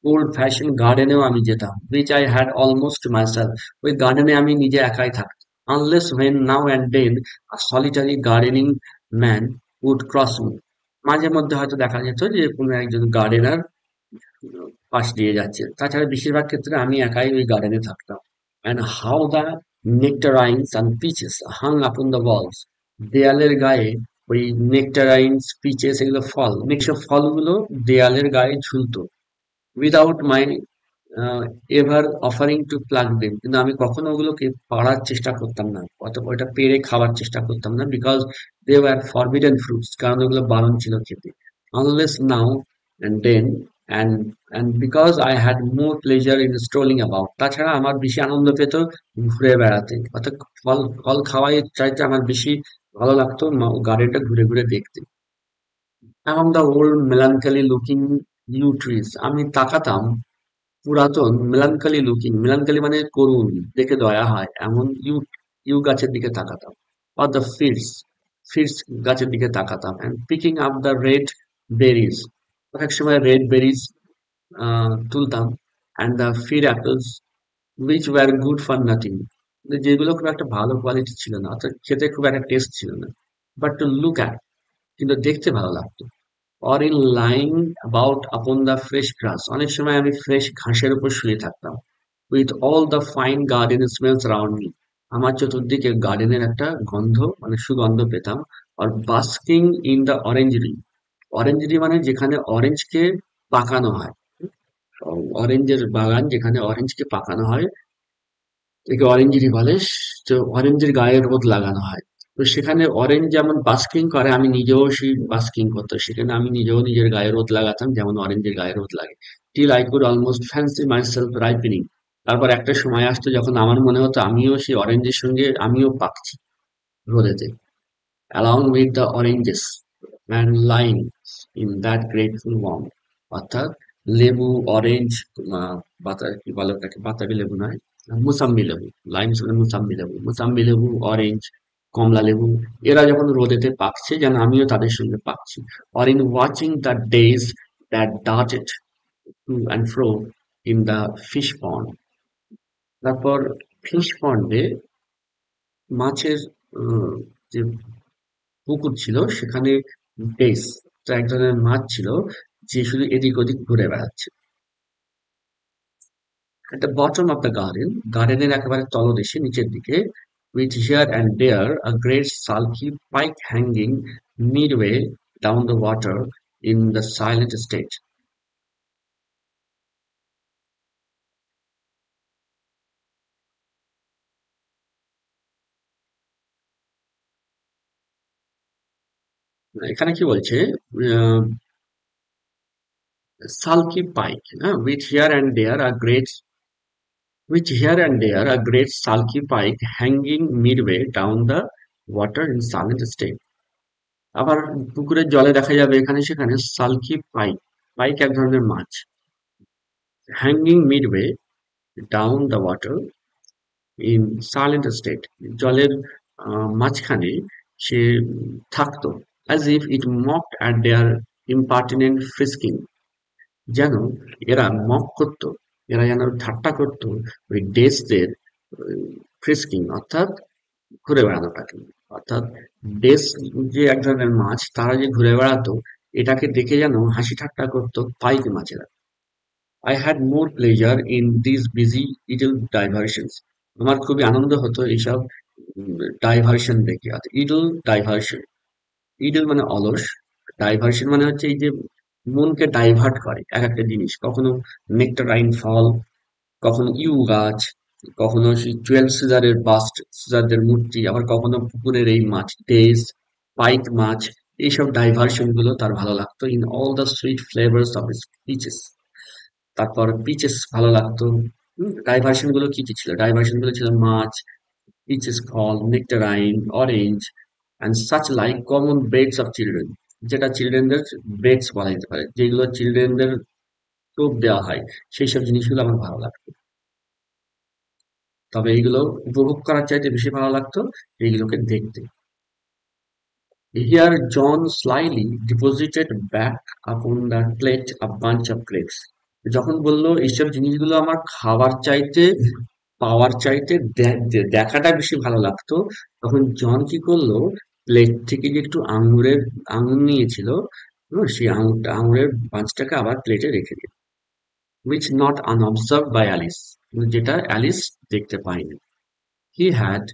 ওল্ড ফ্যাশন গার্ডেনেও আমি যেতাম। which I had almost myself, ওই গার্ডেনে আমি নিজে একাই থাকতাম। unless when now and then a solitary gardening man would cross me, মাঝে মধ্যে হয়তো দেখা যেত যে কোনো একজন গার্ডেনার পাশ দিয়ে যাচ্ছে, তাছাড়া বেশিরভাগ ক্ষেত্রে আমি একাই ওই গার্ডেনে থাকতাম। and how the nectarines and peaches hung upon the walls, দেয়ালের গায়ে ওই নেকটারাইনস, পিচেস, এগুলো ফল, সব ফলগুলো দেয়ালের গায়ে ঝুলতো। Without my ever offering to pluck them, কিন্তু আমি কখনো ওগুলোকে পাড়ার চেষ্টা করতাম না, অথবা ওটা পেড়ে খাওয়ার চেষ্টা করতাম না। Because they were forbidden fruits, কারণ ওগুলো বারণ ছিল খেতে। Unless now and then, and because I had more pleasure in strolling about, তাছাড়া আমার বেশি আনন্দ পেত ঘুরে বেড়াতে, অর্থাৎ ফল ফল খাওয়াই চাইতে আমার বেশি ভালো লাগতো গার্ডেনটা ঘুরে ঘুরে দেখতে। Among the old melancholy looking yew trees, আমি তাকাতাম পুরাতন মেলানকালি লুকিং, মেলানকালি মানে করুণ, দেখে দয়া হয় এমন ইউ, ইউ গাছের দিকে তাকাতাম। অর দ্য ফিডস, ফিডস গাছের দিকে তাকাতাম। And picking up the red berries, এক সময় রেড বেরিজ তুলতাম। And the fir apples which were good for nothing, যেগুলো খুব একটা ভালো কোয়ালিটি ছিল না, অর্থাৎ খেতে খুব একটা টেস্ট ছিল না, বাট টু লুক অ্যাট, কিন্তু দেখতে ভালো লাগতো। or in lying about upon the fresh grass, অনেক সময় আমি ফ্রেশ ঘাসের উপর শুয়ে থাকতাম। with all the fine garden smells around me, আমার চতুর্দিকে গার্ডেনের একটা গন্ধ মানে সুগন্ধ পেতাম। আর basking in the orangery, অরেঞ্জেরি মানে যেখানে অরেঞ্জকে পাকানো হয়, অরেঞ্জের বাগান যেখানে অরেঞ্জকে পাকানো হয়, একে অরেঞ্জেরি বলে। তো অরেঞ্জের গায়ে রোদ লাগানো হয়, তো সেখানে অরেঞ্জ যেমন বাস্কিং করে, আমি নিজেও সেই বাস্কিং করতো সেখানে, আমি নিজেও নিজের গায়ে রোদ লাগাতাম যেমন অরেঞ্জের গায়ে রোদ লাগে। Till I could almost fancy myself ripening, তারপর একটা সময় আসতো যখন আমার মনে হতো আমিও সেই অরেঞ্জের সঙ্গে আমিও পাকছি রোদেতে। along with the oranges and lime in that grateful warmth, অর্থাৎ লেবু, অরেঞ্জ, কি বলে ওটাকে, বাতাবি লেবু নয়, মুসাম্বি লেবু, লাইম মানে মুসাম্বি লেবু, মুসাম্বি লেবু, অরেঞ্জ, কমলা লেবু, এরা যখন রোদেতে পাকছে যেন আমিও তাদের সঙ্গে পাকছি। or in watching the days that darted to and fro in the fish pond, তারপর ফিশ পন্ডে মাছের যে পুকুর ছিল সেখানে ডেস, তো এক ধরনের মাছ ছিল যে শুধু এদিক ওদিক ঘুরে বেড়াচ্ছে। at the bottom of the garden, গার্ডেনের একেবারে তলদেশে নিচের দিকে, with here and there a great sulky pike hanging midway down the water in the silent state. এখানে কি বলছে? sulky pike, with here and there a great sulky pike hanging midway down the water in silent state. আবার পুকুরের জলে দেখা যাবে এখানে সেখানে সালকি পাইক, পাইক এক ধরনের মাছ, hanging midway down the water in silent state, জলের মাঝখানে সে থাকতো, as if it mocked at their impertinent frisking, যেন এরা মক করতো, এরা যেন ঠাট্টা করতো ওই ডেসদের ফ্রিস্কিং, অর্থাৎ ঘুরে বেড়ানোটাকে। অর্থাৎ ডেস যে এক ধরনের মাছ, তারা যে ঘুরে বেড়াতো এটাকে দেখে যেন হাসি ঠাট্টা করতো পাইক মাছেরা। I had more pleasure in these busy idle diversions. আমার খুবই আনন্দ হতো এইসব ডাইভার্সন দেখে। অর্থাৎ ইডল ডাইভার্সন, ইডল মানে অলস, ডাইভার্সন মানে হচ্ছে এই যে মনকে ডাইভার্ট করে এক একটা জিনিস, কখনো নেকটারাইন ফল, কখনো ইউ গাছ, কখনো সেই 12 সিজারের বাস্ট, সিজারদের মূর্তি, আবার কখনো পুকুরের এই মাছ ডেস, পাইক মাছ, এইসব ডাইভার্সন গুলো তার ভালো লাগতো। In all the sweet flavours of speeches, তারপর পিচেস ভালো লাগতো। ডাইভার্সন গুলো কি কি ছিল? ডাইভার্সন গুলো ছিল মাছ, পিচেস ফল, nectarine, orange and such like common beds of children, যেটা চিলড্রেনদের বেডস বলা যেতে পারে, যেগুলো চিলড্রেনদের টোপ দেওয়া হয়, সেই সব জিনিসগুলো আমার ভালো লাগতো। তবে এইগুলো উপভোগ করার চাইতে বেশি ভালো লাগতো এইগুলোকে দেখতে। Here John slyly deposited back upon the plate a bunch of grapes. যখন বলল এইসব জিনিসগুলো আমার খাওয়ার চাইতে পাওয়ার চাইতে দেখাটা বেশি ভালো লাগতো, তখন জন কি করলো, প্লেট থেকে যে একটু আঙুর নিয়েছিল, সেই আঙুরের বাঁচটাকে আবার প্লেটে রেখে দিল, which not unobserved by Alice, যেটা অ্যালিস দেখতে পায়নি। He had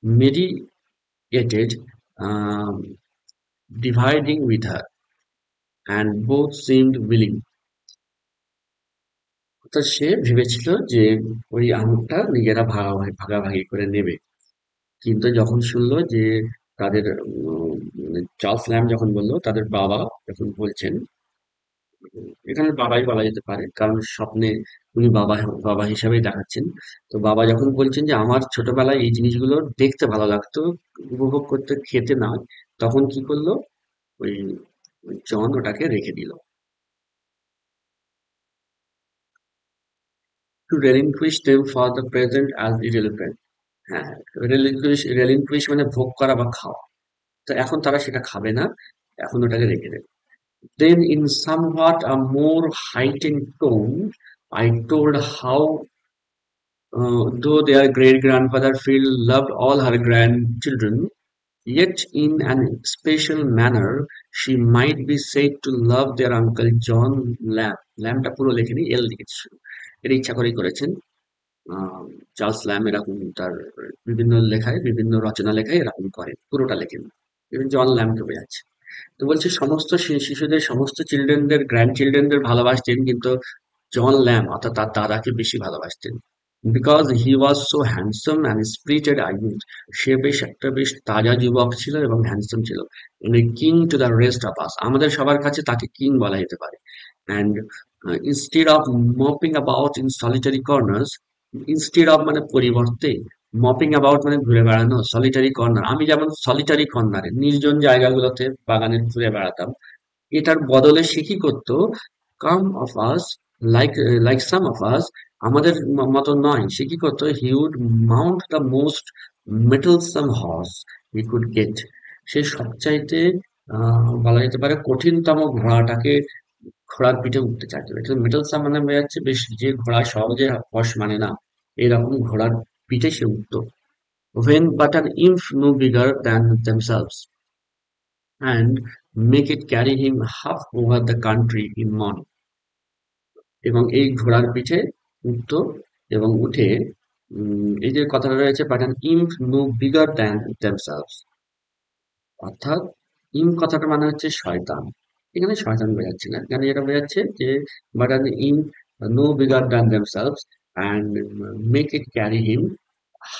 meditated um, dividing with her, and both seemed willing. অর্থাৎ সে ভেবেছিল যে ওই আঙুরটা নিজেরা ভাগাভাগি করে নেবে, কিন্তু যখন শুনলো যে তাদের চার্লস ল্যাম্ব যখন বললো, তাদের বাবা যখন বলছেন, এখানে বাবাই বলা যেতে পারে কারণ স্বপ্নে উনি বাবা বাবা হিসাবেই দেখাচ্ছেন, তো বাবা যখন বলছেন যে আমার ছোটবেলায় এই জিনিসগুলো দেখতে ভালো লাগতো, উপভোগ করতে, খেতে না, তখন কি করলো, ওই জন ওটাকে রেখে দিল। To relinquish them for the present as irrelevant. হ্যাঁ, relinquish মানে ভোগ করা বা খাওয়া। তো এখন তারা সেটা খাবে না, এখন ওটাকে রেখে দেবে। Then in somewhat a more heightened tone, I told how though their great grandfather Phil loved all her grandchildren, yet in an special manner she might be said to love their uncle John Lamb. ল্যাম্বটা পুরো লেখেনি, এল লিখেছে শুধু। এটা ইচ্ছা করেই করেছেন। Charles lamb এরকম তার বিভিন্ন লেখায়, বিভিন্ন রচনা লেখায় এরকম করে, পুরোটা লেখেন, এবং জন ল্যাম্বকে বোঝাচ্ছে। তো বলছে সমস্ত শিশুদের, সমস্ত চিলড্রেনদের, গ্র্যান্ড চিলড্রেনদের ভালোবাসতেন, কিন্তু জন ল্যাম্ব অর্থাৎ তার দাদাকে বেশি ভালোবাসতেন। Because he was so handsome and spirited I youth, সে বেশ একটা বেশ তাজা যুবক ছিল এবং হ্যান্ডসাম ছিল। King to the rest of us, আমাদের সবার কাছে তাকে কিং বলা যেতে পারে। And instead of moping about in solitary corners, instead of মানে পরিবর্তে, মপিং অ্যাবাউট মানে ঘুরে বেড়ানো, সলিটারি কর্নার, আমি যেমন সলিটারি কর্নারে নির্জন জায়গাগুলোতে বাগানে ঘুরে বেড়াতাম, এটার বদলে সে কি করতো, come of us, like like some of us, আমাদের মতো নয়, সে কি করতো, he would mount the most mettlesome horse he could get, সে সবচাইতে বলা যেতে পারে কঠিনতম ঘোড়াটাকে ঘোড়ার পিঠে উঠতে চাইতো। এটা মেটালসাম মানে বোঝাচ্ছে বেশ যে ঘোড়া সহজে বশ মানে না, এরকম ঘোড়ার পিঠে সে উঠতো। When but an inch no bigger than themselves, and make it carry him half over the country in morning, এবং এই ঘোড়ার পিঠে উঠতো এবং উঠে এই যে কথাটা রয়েছে but an imp no bigger than themselves, অর্থাৎ ইম কথাটা মানে হচ্ছে শয়তান। এখানে শয়তান বোঝাচ্ছে না, এখানে যেটা বোঝাচ্ছে যে but an imp no bigger than themselves and make it carry him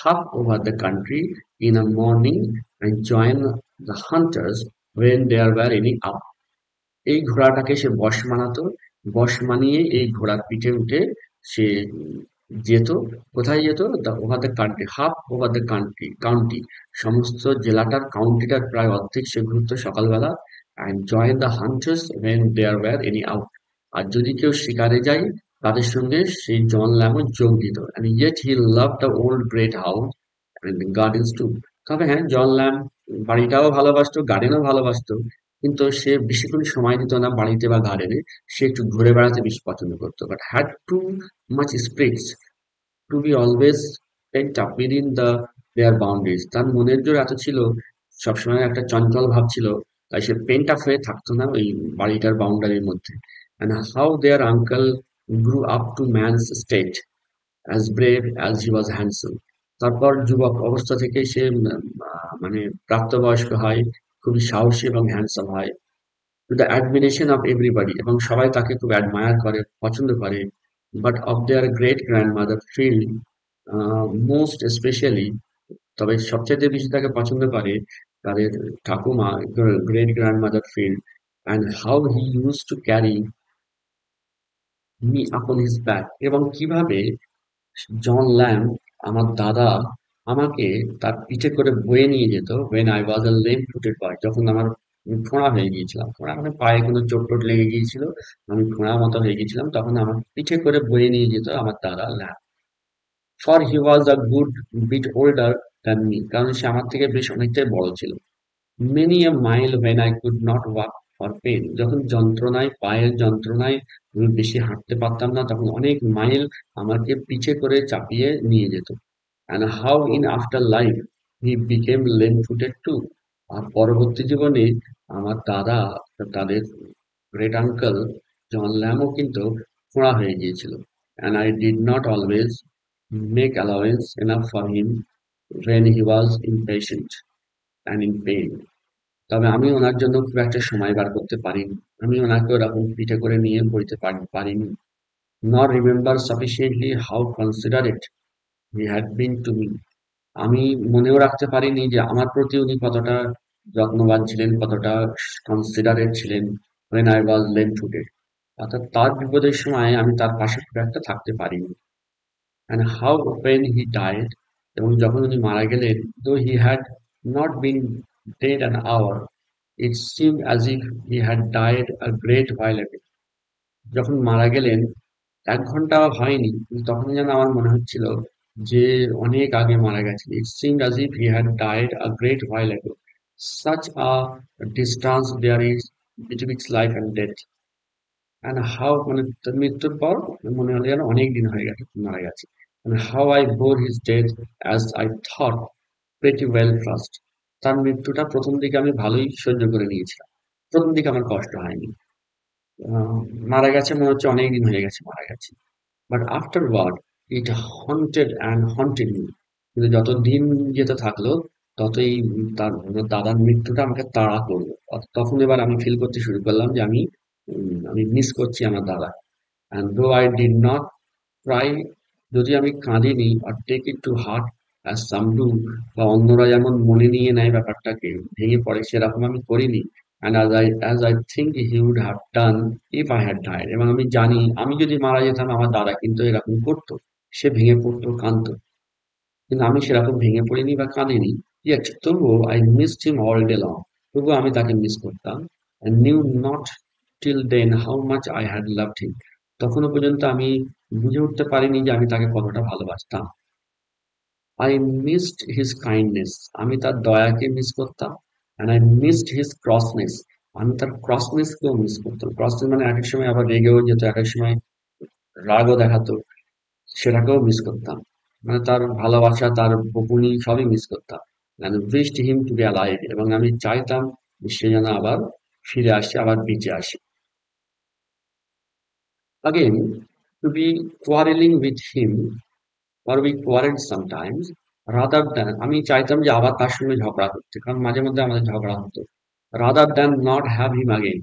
half over the country in a morning and join the hunters when there were any up. এই ঘোড়াটাকে সে বশ মানাতো, বশ মানিয়ে এই ঘোড়ার পিঠে উঠে সে যেত। কোথায় যেত? Over the country, half over the county, সমস্ত জেলাটার কাউন্টিটার প্রায় অর্ধেক সে ঘুরতো সকালবেলা। And join the hunters when there were any out, আর যদি কেউ শিকারে যায় তাদের সঙ্গে সেই জন ল্যামও যোগ দিত। And yet he love the old great house and gardens too. তবে হ্যাঁ, জন ল্যাম বাড়িটাও ভালোবাসতো, গার্ডেনও ভালোবাসতো, কিন্তু সে বেশিক্ষণ সময় দিত না বাড়িতে বা গার্ডেনে। সে একটু ঘুরে বেড়াতে বেশি পছন্দ করতো, but had too much spirits to be always pent up within their boundaries. তার মনের জোর এত ছিল, সবসময় একটা চঞ্চল ভাব ছিল, তাই সে পেন্ট আপ হয়ে থাকতো না ওই বাড়িটার বাউন্ডারির মধ্যে। and how their uncle grew up to man's state as brave as he was handsome. তারপর যুবক অবস্থা থেকে সে মানে প্রাপ্তবয়স্ক হয়, খুবই সাহসী এবং হ্যান্ডসাম হয়, to the admiration of everybody, এবং সবাই তাকে খুব অ্যাডমায়ার করে, পছন্দ করে। But of their great grandmother Field most specially, তবে সবচেয়ে বেশি তাকে পছন্দ করে তাদের ঠাকুমা, great grandmother Field, and how he use to carry me upon his back, এবং কিভাবে জন ল্যাম্ব, আমার দাদা, আমাকে তার পিঠে করে বয়ে নিয়ে যেত when I was a lame footed boy, যখন আমার ফোঁড়া হয়ে গিয়েছিলাম, ফোঁড়া মানে পায়ে কোনো চোট টোট লেগে গিয়েছিল, আমি ফোঁড়া মতো হয়ে গেছিলাম, তখন আমার পিঠে করে বয়ে নিয়ে যেত আমার দাদা Lamb. For he was a good bit older than me, কারণ সে আমার থেকে বেশ অনেকটাই বড় ছিল। Many a mile when I could not walk for pain, যখন যন্ত্রণায়, পায়ের যন্ত্রণায় আমি বেশি হাঁটতে পারতাম না, তখন অনেক মাইল আমাকে পিঠে করে চাপিয়ে নিয়ে যেত। and how in after life he became lame footed too, আর পরবর্তী জীবনে আমার দাদা, তাদের গ্রেট আঙ্কেল জন ল্যামও কিন্তু খোঁড়া হয়ে গিয়েছিল। and I did not always make allowance enough for him when he was impatient and in pain. তবে আমি ওনার জন্য খুব একটা সময় বার করতে পারিনি। আমি ওনাকে ওরকম পিঠে করে নিয়ে বইতে পারিনি। nor remember sufficiently how considerate he had been to me, আমি মনেও রাখতে পারিনি যে আমার প্রতি উনি কতটা যত্নবান ছিলেন, কতটা কনসিডারেট ছিলেন when I was lame footed, অর্থাৎ তার বিপদের সময় আমি তার পাশে খুব একটা থাকতে পারিনি। and how when he died, এবং যখন উনি মারা গেলেন, though he had not been dead an hour, it seemed as if he had died a great while ago. যখন মারা গেলেন ১ ঘন্টাও হয়নি, কিন্তু তখন যেন আমার মনে হচ্ছিল যে অনেক আগে মারা গেছেন। It seemed as if he had died a great while ago. Such a distance there is betwixt life and death. And how, মানে তার মৃত্যুর পর মনে হলো যেন অনেক দিন হয়ে গেছে মারা গেছে। And how I bore his death as I thought pretty well first. তার মৃত্যুটা প্রথম দিকে আমি ভালোই সহ্য করে নিয়েছিলাম। প্রথম দিকে আমার কষ্ট হয়নি। মারা গেছে মনে হচ্ছে অনেক দিন হয়ে গেছে মারা গেছে। But afterward it haunted and haunted me, কিন্তু যত দিন যেতে থাকলো ততই তার দাদার মৃত্যুটা আমাকে তাড়া করলো। তখন এবার আমি ফিল করতে শুরু করলাম যে আমি মিস করছি আমার দাদা। And though I did not try, যদি আমি কাঁদিনি আর take it to heart as some do, বা অন্যরা যেমন মনে নিয়ে নেয় ব্যাপারটাকে, ভেঙে পড়ে, সেরকম আমি করিনি। And as I think he would have done if I had died, এবং আমি জানি আমি যদি মারা যেতাম আমার দাদা কিন্তু এরকম করতো, সে ভেঙে পড়তো, কাঁদতো, কিন্তু আমি সেরকম ভেঙে পড়িনি বা কাঁদিনি। Yet তবুও I missed him all day long, তবুও আমি তাকে মিস করতাম। and knew not till then how much I had loved him, তখনো পর্যন্ত আমি বুঝে উঠতে পারিনি যে আমি তাকে কতটা ভালোবাসতাম। I missed his kindness, আমি তার দয়াকে মিস করতাম। and I missed his crossness, আমি তার ক্রসনেস কেও মিস করতাম। ক্রসনেস মানে এক এক সময় আবার রেগেও যেত, এক এক সময় রাগও দেখাতো, সেটাকেও মিস করতাম। মানে তার ভালোবাসা, তার বকুনি সবই মিস করতাম। and wished him to be alive, এবং আমি চাইতাম যে সে যেন আবার ফিরে আসে, আবার বেঁচে আসে। Again, to be quarreling with him or we quarreled sometimes, rather than আমি চাইতাম যে আবার তার সঙ্গে ঝগড়া করতে, কারণ মাঝে মধ্যে আমাদের ঝগড়া হতো। rather than not have him again,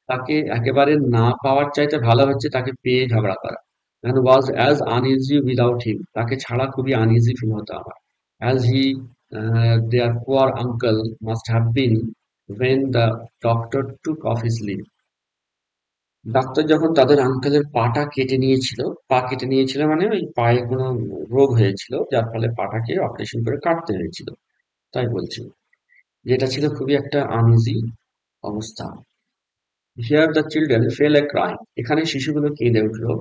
তাকে একেবারে না পাওয়ার চাইতে ভালো হচ্ছে তাকে পেয়ে ঝগড়া করা। and was as uneasy without him, তাকে ছাড়া খুবই আনইজি ফিল হতো আমার। as he their poor uncle must have been when the doctor took off his leave, doctor যখন তাদের আঙ্কেলের পাটা কেটে নিয়েছিল, পা কেটে নিয়েছিল মানে ওই পায়ে কোনো রোগ হয়েছিল যার ফলে পাটাকে অপারেশন করে কাটতে হয়েছিল, তাই বলছি। যেটা ছিল খুবই একটা আনইজি অবস্থা। Here the children fail A Cry, এখানে শিশুগুলো কেঁদে উঠলো।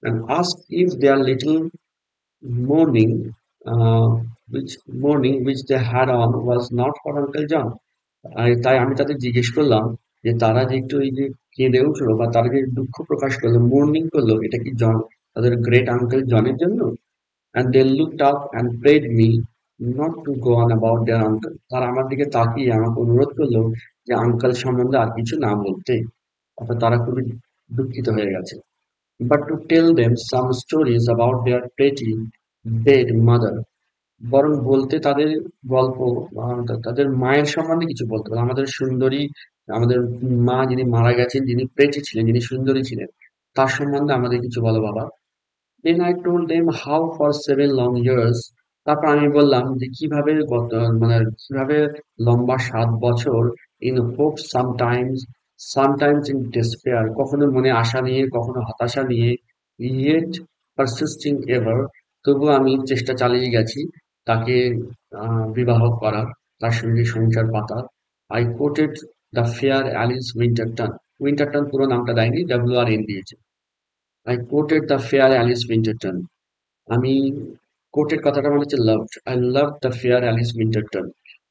and asked if their little mourning which they had on was not for Uncle John. আর তাই আমি তাদের জিজ্ঞেস করলাম যে তারা যে একটু এই যে কেঁদে উঠলো বা তারা যে দুঃখ প্রকাশ করলো, মোর্নিং করলো, এটা কি জন, তাদের গ্রেট আঙ্কেল জনের জন্য? and they looked up and prayed me not to go on about their uncle. তারা আমার দিকে তাকিয়ে আমাকে অনুরোধ করলো যে আঙ্কেল সম্বন্ধে আর কিছু না বলতে, অর্থাৎ তারা খুবই দুঃখিত হয়ে গেছে। but to tell them some stories about their pretty dead mother, বরং বলতে তাদের গল্প, তাদের মায়ের সম্বন্ধে কিছু বলতে পারে। আমাদের সুন্দরী, আমাদের মা যিনি মারা গেছেন, যিনি প্রেটি ছিলেন, যিনি সুন্দরী ছিলেন, তার সম্বন্ধে আমাদের কিছু বলো বাবা। Then I told them how for 7 long years, তারপর আমি বললাম যে কিভাবে মানে কিভাবে লম্বা 7 বছর in hope sometimes in despair, কখনো মনে আশা নিয়ে, কখনো হতাশা নিয়ে, yet persisting ever, তবু আমি চেষ্টা চালিয়ে গেছি তাকে বিবাহ করার, তার সঙ্গে সংসার পাতার। I quoted the fair Alice Winterton, উইন্টারটন পুরো নামটা দেয়নি, WRN দিয়েছে। I quoted the fair Alice Winterton, আমি কোটের কথাটা মনে হচ্ছে loved, I love the fair Alice Winterton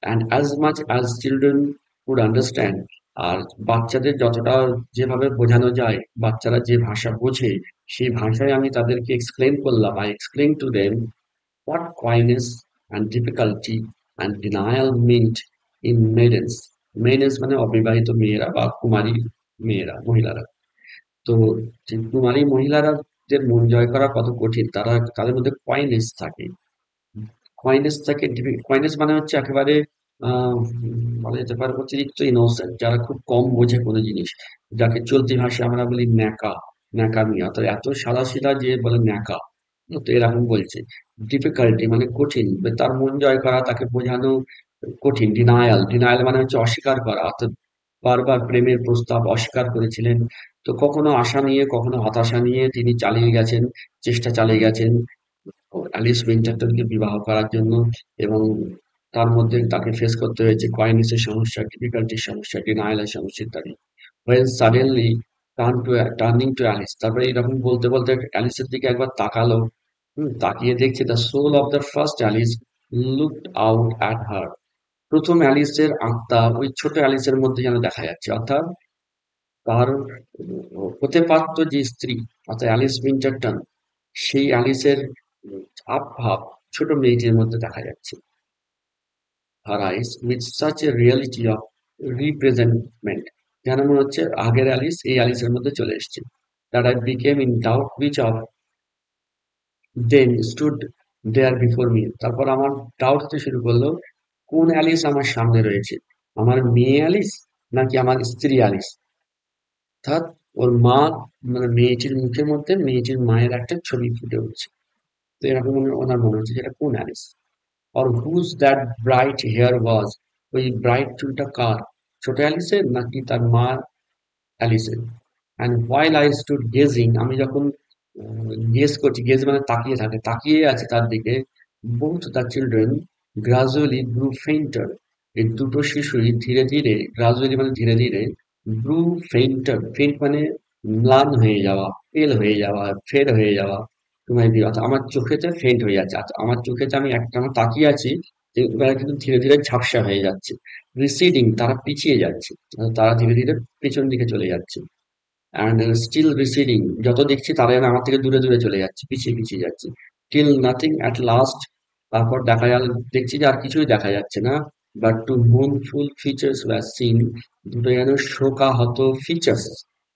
and as much as children could understand, আর বাচ্চাদের যতটা যেভাবে বোঝানো যায়, বাচ্চারা যে ভাষা বোঝে সেই ভাষায় আমি তাদেরকে এক্সপ্লেন করলাম। I explain to them what coyness and difficulty and denial meant in maidens, maidens মানে অবিবাহিত মেয়েরা বা কুমারী মেয়েরা, মহিলারা। তো যে কুমারী মহিলাদের মন জয় করা কত কঠিন, তারা তাদের মধ্যে কয়েনেস থাকে, কয়েনেস থাকে। কয়েনেস মানে হচ্ছে একেবারে বলা যেতে পারে অতিরিক্ত ইনোসেন্ট, যারা খুব কম বোঝে কোনো জিনিস, যাকে চলতি ভাষায় আমরা বলি ন্যাকা, ন্যাকামি, অর্থাৎ এত সাদাসিধা যে বলে ন্যাকা। তো এরকম বলছে। ডিফিকাল্টি মানে কঠিন, তার মন জয় করা, তাকে বোঝানো কঠিন। ডিনায়াল, ডিনায়াল মানে হচ্ছে অস্বীকার করা, অর্থাৎ বারবার প্রেমের প্রস্তাব অস্বীকার করেছিলেন। তো কখনো আশা নিয়ে, কখনো হতাশা নিয়ে তিনি চালিয়ে গেছেন, চেষ্টা চালিয়ে গেছেন অ্যালিস উইন্টারটনকে বিবাহ করার জন্য, এবং তার মধ্যে তাকে ফেস করতে হয়েছে কয়েনিসের সমস্যা, ডিফিকাল্টির সমস্যা, ডিনায়ালের সমস্যা ইত্যাদি। when suddenly turning to Alice, তারপরে এরকম বলতে বলতে অ্যালিসের দিকে একবার তাকালো, তাকিয়ে দেখছে the soul of the first Alice looked out at her, প্রথম অ্যালিসের আত্মা ওই ছোট অ্যালিসের মধ্যে যেন দেখা যাচ্ছে, অর্থাৎ তার হতে পারত যে স্ত্রী, অর্থাৎ অ্যালিস উইন্টারটন, সেই অ্যালিসের আবভাব ছোট মেয়েটির মধ্যে দেখা যাচ্ছে। her eyes with such a reality of representment, যেন মনে হচ্ছে আগের অ্যালিস এই অ্যালিসের মধ্যে চলে এসেছে। that I became in doubt which of them stood there before me, তারপর আমার ডাউট হতে শুরু করলো কোন অ্যালিস আমার সামনে রয়েছে, আমার মেয়ে অ্যালিস নাকি আমার স্ত্রী অ্যালিস। অর্থাৎ ওর মা, মানে মেয়েটির মুখের মধ্যে মেয়েটির মায়ের একটা ছবি ফুটে উঠছে। তো এরকম ওনার মনে হচ্ছে যেটা কোন Alice. or whose that bright hair was, ওই ব্রাইট চুলটা কার, ছোট অ্যালিসের নাকি তার মা অ্যালিসের। and while I stood gazing, আমি যখন গেজ করছি, গেজ মানে তাকিয়ে থাকে, তাকিয়ে আছে তার দিকে, both the children gradually grew fainter, এই দুটো শিশুই ধীরে ধীরে, গ্রাজুয়ালি মানে ধীরে ধীরে, grew fainter, faint মানে ম্লান হয়ে যাওয়া, পেল হয়ে যাওয়া, ফেড হয়ে যাওয়া, তোমার দিয়ে, অর্থাৎ আমার চোখেতে ফেন্ট হয়ে যাচ্ছে, আচ্ছা আমার চোখেতে আমি একটা আমার তাকিয়ে আছি, এবার কিন্তু ধীরে ধীরে ঝাপসা হয়ে যাচ্ছে। রিসিডিং, তারা পিছিয়ে যাচ্ছে, তারা ধীরে ধীরে পেছন দিকে চলে যাচ্ছে। অ্যান্ড স্টিল রিসিডিং, যত দেখছি তারা যেন আমার থেকে দূরে দূরে চলে যাচ্ছে, পিছিয়ে পিছিয়ে যাচ্ছে। টিল নাথিং অ্যাট লাস্ট, তারপর দেখা গেল, দেখছি যে আর কিছুই দেখা যাচ্ছে না। But two mournful features were seen, দুটো যেন শোকাহত features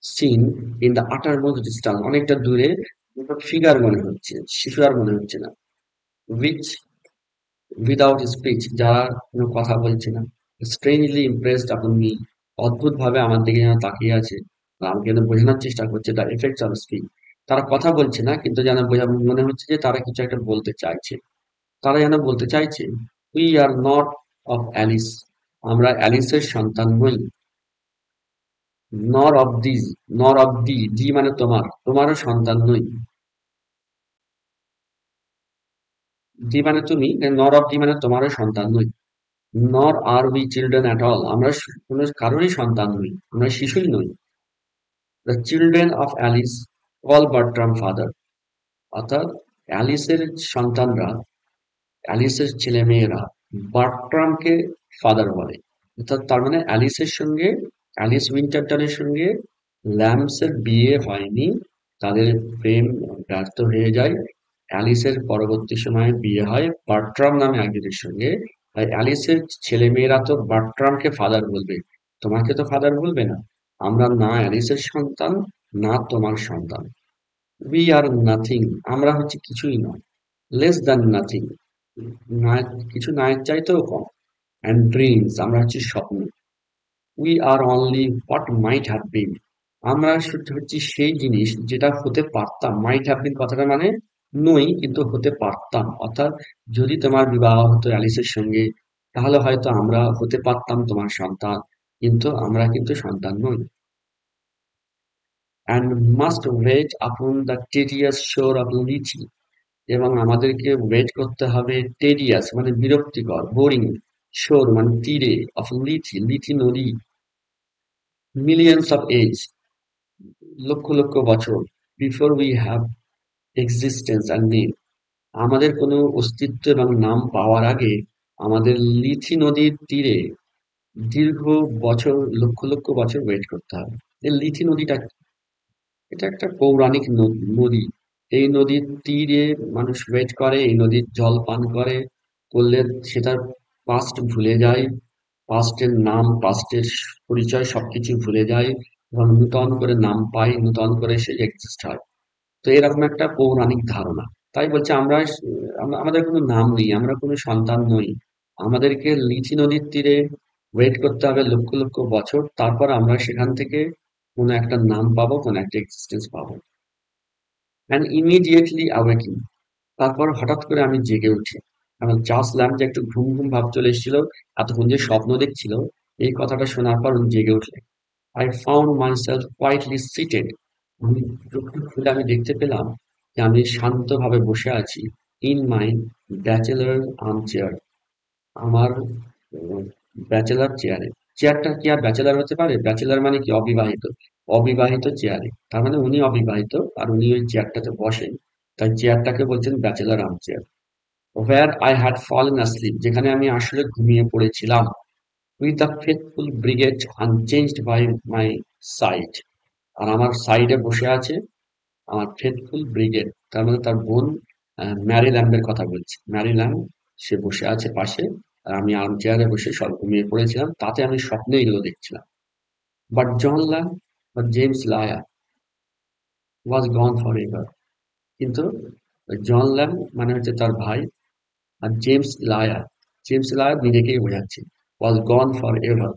seen in the uttermost distance, অনেকটা দূরে দুটো ফিগার মনে হচ্ছে, শিশু আর মনে হচ্ছে না। which without speech, যারা কোনো কথা বলছে না, strangely impressed upon me, অদ্ভুতভাবে আমার দিকে যেন তাকিয়ে আছে, আর আমাকে যেন বোঝানোর চেষ্টা করছে the effects of speech. তারা কথা বলছে না, কিন্তু যেন মনে হচ্ছে যে তারা কিছু একটা বলতে চাইছে। তারা যেন বলতে চাইছে, we are not of Alice, আমরা অ্যালিসের সন্তান নই, nor of these, nor of thee, thee মানে তোমার, তোমারও সন্তান নই, thee মানে তুমি, nor of thee মানে তোমারও সন্তান নই, nor are we children at all, আমরা কোনো কারোরই সন্তান নই, আমরা শিশুই নই। The children of Alice call Bertram father, অর্থাৎ অ্যালিসের সন্তানরা, অ্যালিসের ছেলেমেয়েরা বার্ট্রামকে ফাদার বলে। অর্থাৎ তার মানে অ্যালিসের সঙ্গে, অ্যালিস উইন্টারটনের সঙ্গে ল্যাম্পসের বিয়ে হয়নি, তাদের প্রেম ব্যর্থ হয়ে যায়। অ্যালিসের পরবর্তী সময়ে বিয়ে হয় বার্ট্রাম নামে একজনের সঙ্গে। তাই অ্যালিসের ছেলেমেয়েরা তো বার্ট্রামকে ফাদার বলবে, তোমাকে তো ফাদার বলবে না। আমরা না অ্যালিসের সন্তান, না তোমার সন্তান। উই আর নাথিং, আমরা হচ্ছে কিছুই নয়। লেস দ্যান নাথিং, না, কিছু নায়ের চাইতেও কম। অ্যান্ড ড্রিমস, আমরা হচ্ছি স্বপ্ন। We are only what might have been, আমরা শুধু হচ্ছি সেই জিনিস যেটা হতে পারতাম। মাইট হ্যাভ বিন কথাটা মানে নই, কিন্তু হতে পারতাম। অর্থাৎ যদি তোমার বিবাহ হতো অ্যালিসের সঙ্গে, তাহলে হয়তো আমরা হতে পারতাম তোমার সন্তান, কিন্তু আমরা কিন্তু সন্তান নই। And must wait upon the tedious shore of লিচি, এবং আমাদেরকে ওয়েট করতে হবে টেডিয়াস মানে বিরক্তিকর, বোরিং, শোর মানে তীরে, অফ লিথি, লিথি নদী, millions of age, lakh lakh বছর, before we have existence and name, আমাদের কোনো অস্তিত্ব এবং নাম পাওয়ার আগে আমাদের লিথি নদীর তীরে দীর্ঘ বছর, লক্ষ লক্ষ বছর ওয়েট করতে হবে। এই লিথি নদীটা, এটা একটা পৌরাণিক নদী। এই নদীর তীরে মানুষ ওয়েট করে, এই নদীর জল পান করে, করলে সে তার পাস্ট ভুলে যায়, পাস্টের নাম, পাস্টের পরিচয় সবকিছু ভুলে যায়, এবং নূতন করে নাম পায়, নূতন করে সে এক্সিস্ট হয়। তো এরকম একটা পৌরাণিক ধারণা। তাই বলছে আমাদের কোনো নাম নেই, আমরা কোনো সন্তান নই, আমাদেরকে লিথি নদীর তীরে ওয়েট করতে হবে লক্ষ লক্ষ বছর, তারপর আমরা সেখান থেকে কোনো একটা নাম পাবো, কোনো একটা এক্সিস্টেন্স পাবো। অ্যান্ড ইমিডিয়েটলি অ্যাওয়েকিং, তারপর হঠাৎ করে আমি জেগে উঠি। আমি জাস্ট যে একটু ঘুম ঘুম ভাব চলে এসেছিল, এতক্ষণ যে স্বপ্ন দেখছিল, এই কথাটা শোনার পর উনি জেগে উঠলেন। I found myself quietly seated, আমি চোখটা খুলে আমি দেখতে পেলাম যে আমি শান্তভাবে বসে আছি in my bachelor arm chair, আমার ব্যাচেলার চেয়ারে। চেয়ারটা কি আর ব্যাচেলার হতে পারে? ব্যাচেলার মানে কি? অবিবাহিত। অবিবাহিত চেয়ারে, তার মানে উনি অবিবাহিত আর উনি ওই চেয়ারটাতে বসেন, তাই চেয়ারটাকে বলছেন bachelor arm chair. Where I had fallen asleep, যেখানে আমি আসলে ঘুমিয়ে পড়েছিলাম। With the faithful brigade unchanged by my side, আর আমার সাইডে বসে আছে আমার ফেথফুল ব্রিগেড, তার মানে তার বোন ম্যারি ল্যাম্বের কথা বলছি। ম্যারি ল্যাম্ব, সে বসে আছে পাশে, আর আমি আর্ম চেয়ারে বসে সব ঘুমিয়ে পড়েছিলাম, তাতে আমি স্বপ্নে এগুলো দেখছিলাম। বাট জন ল্যাম্ব বা James liar was gone for ever, কিন্তু জন ল্যাম্ব মানে হচ্ছে তার ভাই, আর জেমস লায়ার নিজেকেই বোঝাচ্ছে, ওয়াজ গন ফর এভার,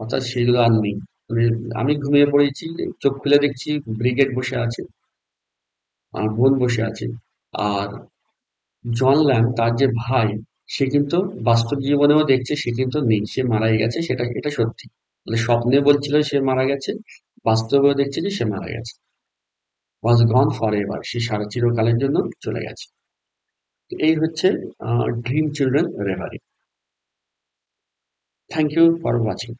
অর্থাৎ সেগুলো আর নেই। মানে আমি ঘুমিয়ে পড়েছি, চোখ খুলে দেখছি ব্রিগেড বসে আছে, আর বোন বসে আছে, আর জন ল্যাং তার যে ভাই, সে কিন্তু বাস্তব জীবনেও দেখছে সে কিন্তু নেই, সে মারাই গেছে, এটা সত্যি। মানে স্বপ্নে বলছিল সে মারা গেছে, বাস্তবেও দেখছে যে সে মারা গেছে। ওয়াজ গন ফর এভার, সে সারা চিরকালের জন্য চলে গেছে। তো এই হচ্ছে dream children reverie. Thank you for watching.